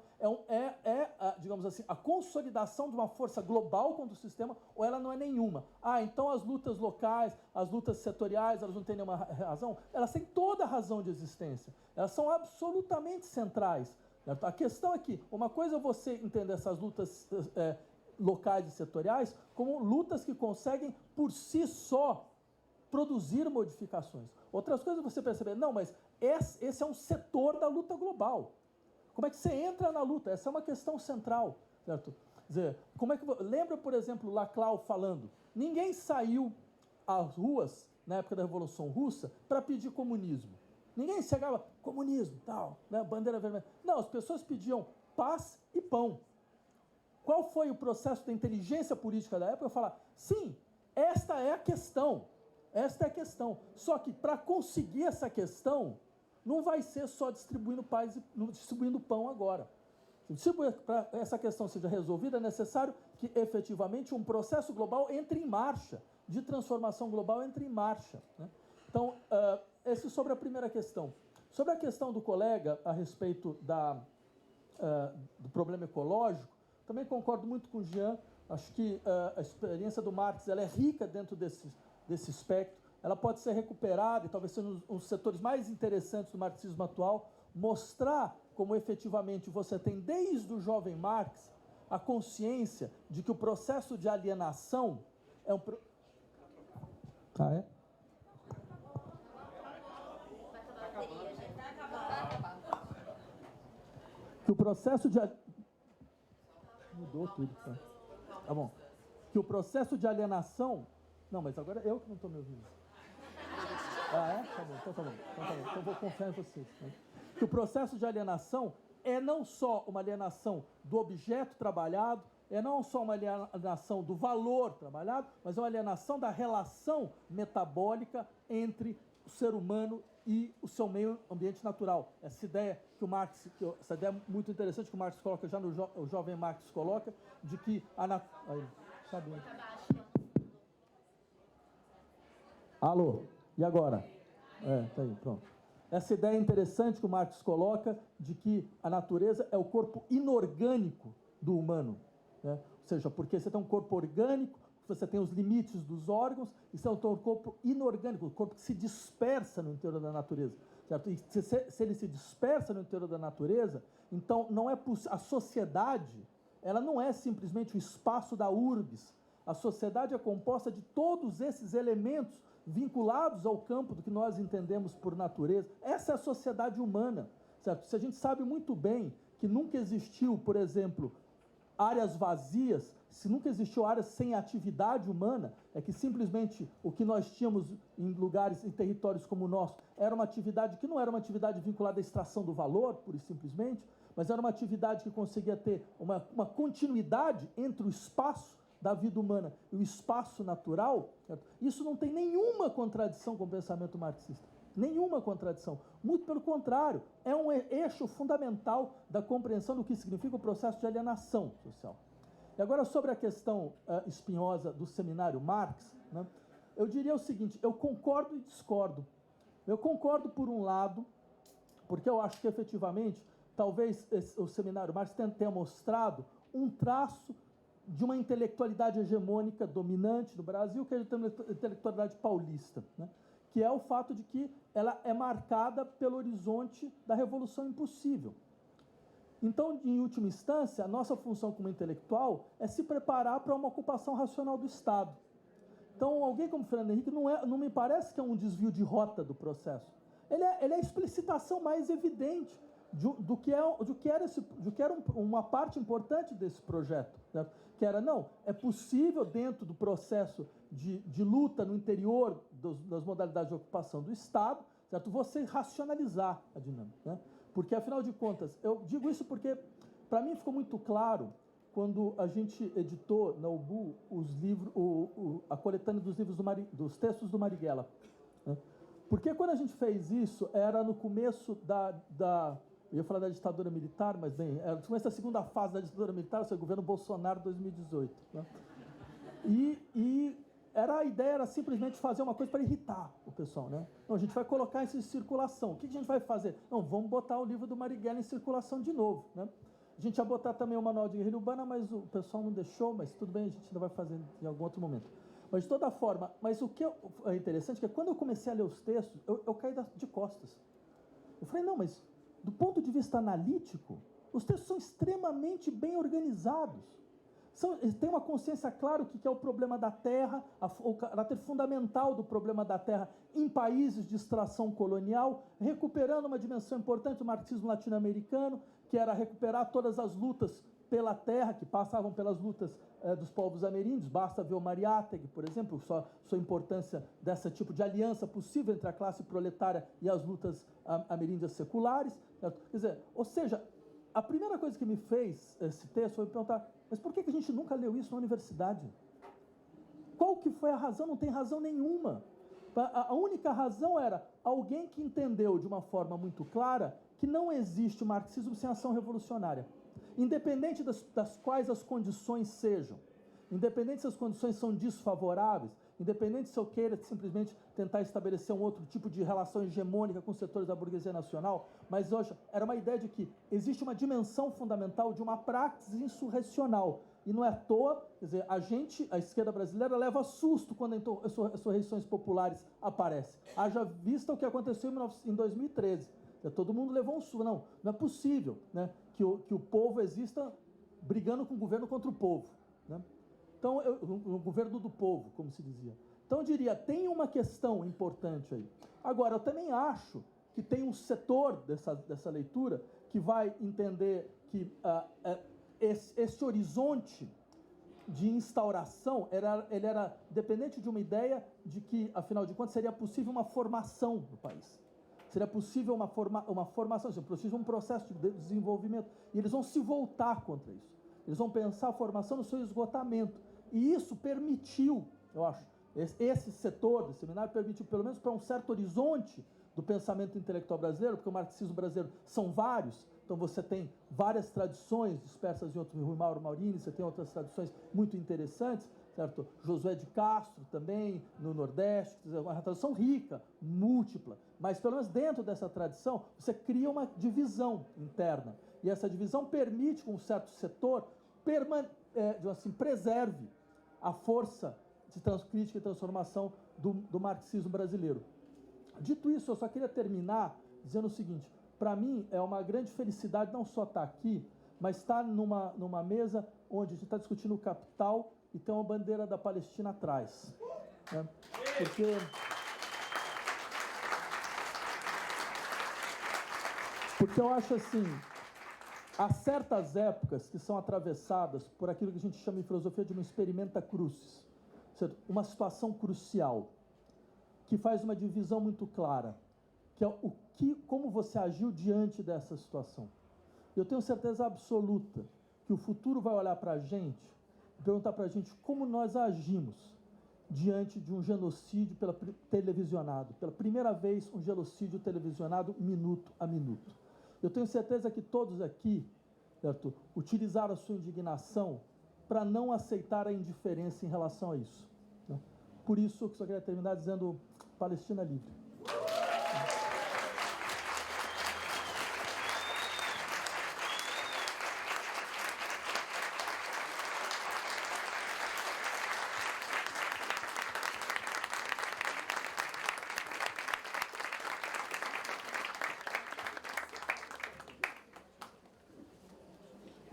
digamos assim, a consolidação de uma força global contra o sistema, ou ela não é nenhuma. Então as lutas locais, as lutas setoriais, elas não têm nenhuma razão? Elas têm toda a razão de existência. Elas são absolutamente centrais. A questão é que, uma coisa é você entender essas lutas locais e setoriais como lutas que conseguem, por si só, produzir modificações. Outras coisas você perceber, não, mas esse é um setor da luta global. Como é que você entra na luta? Essa é uma questão central, certo? Quer dizer, lembra, por exemplo, Laclau falando, ninguém saiu às ruas, na época da Revolução Russa, para pedir comunismo. Ninguém chegava, comunismo, tal, né, bandeira vermelha. Não, as pessoas pediam paz e pão. Qual foi o processo da inteligência política da época? Falar, sim, esta é a questão. Esta é a questão. Só que para conseguir essa questão, não vai ser só distribuindo pão agora. Para essa questão seja resolvida, é necessário que efetivamente um processo global entre em marcha, de transformação global entre em marcha, né? Então, esse sobre a primeira questão. Sobre a questão do colega a respeito do problema ecológico, também concordo muito com o Jean. Acho que a experiência do Marx ela é rica dentro desse espectro. Ela pode ser recuperada, e talvez seja um dos setores mais interessantes do marxismo atual, mostrar como efetivamente você tem, desde o jovem Marx, a consciência de que o processo de alienação é um... Que o processo de... Mudou tudo, tá? Tá bom. Que o processo de alienação... Não, mas agora eu que não estou me ouvindo. Ah, é? Tá bom, então tá bom. Então vou confiar em vocês. Né? Que o processo de alienação é não só uma alienação do objeto trabalhado, é não só uma alienação do valor trabalhado, mas é uma alienação da relação metabólica entre o ser humano e o seu meio ambiente natural. Essa ideia que o Marx, essa ideia muito interessante que o Marx coloca, já o jovem Marx coloca, de que Alô, e agora? Tá aí, pronto. Essa ideia interessante que o Marx coloca de que a natureza é o corpo inorgânico do humano. Né? Ou seja, porque você tem um corpo orgânico, você tem os limites dos órgãos, e você tem um corpo inorgânico, o corpo que se dispersa no interior da natureza. Certo? E se ele se dispersa no interior da natureza, então não é a sociedade, ela não é simplesmente o espaço da urbis. A sociedade é composta de todos esses elementos vinculados ao campo do que nós entendemos por natureza. Essa é a sociedade humana, certo? Se a gente sabe muito bem que nunca existiu, por exemplo, áreas vazias, se nunca existiu áreas sem atividade humana, é que simplesmente o que nós tínhamos em lugares, em territórios como o nosso, era uma atividade que não era uma atividade vinculada à extração do valor, pura e simplesmente, mas era uma atividade que conseguia ter uma continuidade entre o espaço da vida humana e o espaço natural. Certo? Isso não tem nenhuma contradição com o pensamento marxista. Nenhuma contradição. Muito pelo contrário, é um eixo fundamental da compreensão do que significa o processo de alienação social. E agora, sobre a questão espinhosa do seminário Marx, né, eu diria o seguinte, eu concordo e discordo. Eu concordo por um lado, porque eu acho que efetivamente, talvez o seminário Marx tenha mostrado um traço de uma intelectualidade hegemônica dominante no Brasil, que é a intelectualidade paulista, né? Que é o fato de que ela é marcada pelo horizonte da revolução impossível. Então, em última instância, a nossa função como intelectual é se preparar para uma ocupação racional do Estado. Então, alguém como Fernando Henrique não me parece que é um desvio de rota do processo. Ele é a explicitação mais evidente do que era uma parte importante desse projeto, né? Que era, não, é possível dentro do processo de luta no interior das modalidades de ocupação do Estado, certo? Você racionalizar a dinâmica, né? Porque, afinal de contas, eu digo isso porque, para mim, ficou muito claro quando a gente editou na UBU os livros, a coletânea dos livros dos textos do Marighella, né? Porque quando a gente fez isso, era no começo eu ia falar da ditadura militar, mas bem, era no começo da segunda fase da ditadura militar, ou seja, o governo Bolsonaro 2018. Né? E a ideia era simplesmente fazer uma coisa para irritar o pessoal. Né? Não, a gente vai colocar isso em circulação. O que a gente vai fazer? Não, vamos botar o livro do Marighella em circulação de novo. Né? A gente ia botar também o Manual de Guerrilha Urbana, mas o pessoal não deixou, mas tudo bem, a gente ainda vai fazer em algum outro momento. Mas, de toda forma, o que é interessante é que quando eu comecei a ler os textos, eu caí de costas. Eu falei, não, mas do ponto de vista analítico, os textos são extremamente bem organizados. Eles têm uma consciência clara do que é o problema da terra, o caráter fundamental do problema da terra em países de extração colonial, recuperando uma dimensão importante do marxismo latino-americano, que era recuperar todas as lutas pela terra, que passavam pelas lutas dos povos ameríndios. Basta ver o Mariátegui, por exemplo, sua importância desse tipo de aliança possível entre a classe proletária e as lutas ameríndias seculares. Certo? Quer dizer, ou seja, a primeira coisa que me fez esse texto foi me perguntar, mas por que a gente nunca leu isso na universidade? Qual que foi a razão? Não tem razão nenhuma. A única razão era alguém que entendeu de uma forma muito clara que não existe o marxismo sem ação revolucionária. Independente das quais as condições sejam, independente se as condições são desfavoráveis, independente se eu queira simplesmente tentar estabelecer um outro tipo de relação hegemônica com os setores da burguesia nacional, mas hoje era uma ideia de que existe uma dimensão fundamental de uma praxis insurrecional. E não é à toa, quer dizer, a esquerda brasileira leva susto quando as insurreições populares aparecem. Haja vista o que aconteceu em 2013. Todo mundo levou um susto. Não é possível, né, que o povo exista brigando com o governo contra o povo, né? Então, o governo do povo, como se dizia. Então, eu diria, tem uma questão importante aí. Agora, eu também acho que tem um setor dessa leitura que vai entender que esse horizonte de instauração, ele era dependente de uma ideia de que, afinal de contas, seria possível uma formação no país. Seria possível uma formação, seria possível um processo de desenvolvimento. E eles vão se voltar contra isso. Eles vão pensar a formação no seu esgotamento. E isso permitiu, eu acho, esse setor desse seminário permitiu, pelo menos para um certo horizonte do pensamento intelectual brasileiro, porque o marxismo brasileiro são vários, então você tem várias tradições dispersas em outros, Rui Mauro Maurini, você tem outras tradições muito interessantes, certo? Josué de Castro também, no Nordeste, uma tradição rica, múltipla, mas pelo menos dentro dessa tradição, você cria uma divisão interna, e essa divisão permite que um certo setor preserve a força de crítica e transformação do marxismo brasileiro. Dito isso, eu só queria terminar dizendo o seguinte: para mim é uma grande felicidade não só estar aqui, mas estar numa mesa onde a gente está discutindo o capital e tem uma bandeira da Palestina atrás, né? Porque eu acho assim, há certas épocas que são atravessadas por aquilo que a gente chama em filosofia de uma experimenta crucis, certo? Uma situação crucial, que faz uma divisão muito clara, que é como você agiu diante dessa situação. Eu tenho certeza absoluta que o futuro vai olhar para a gente e perguntar para a gente como nós agimos diante de um genocídio televisionado. Pela primeira vez, um genocídio televisionado minuto a minuto. Eu tenho certeza que todos aqui, certo, utilizaram a sua indignação para não aceitar a indiferença em relação a isso, né? Por isso, eu só queria terminar dizendo: Palestina livre.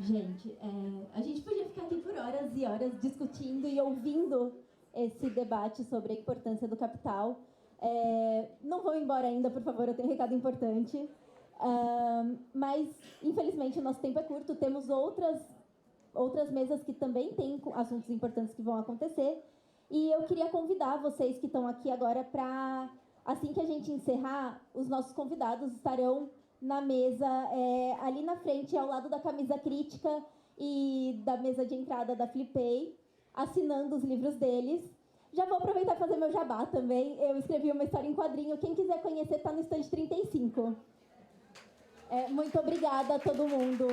Gente, a gente podia ficar aqui por horas e horas discutindo e ouvindo esse debate sobre a importância do capital. Não vão embora ainda, por favor, eu tenho um recado importante. Mas, infelizmente, o nosso tempo é curto. Temos outras mesas que também têm assuntos importantes que vão acontecer. E eu queria convidar vocês que estão aqui agora para, assim que a gente encerrar, os nossos convidados estarão na mesa, ali na frente, ao lado da camisa crítica e da mesa de entrada da Flipei, assinando os livros deles. Já vou aproveitar para fazer meu jabá também. Eu escrevi uma história em quadrinho. Quem quiser conhecer, está no stand 35. Muito obrigada a todo mundo.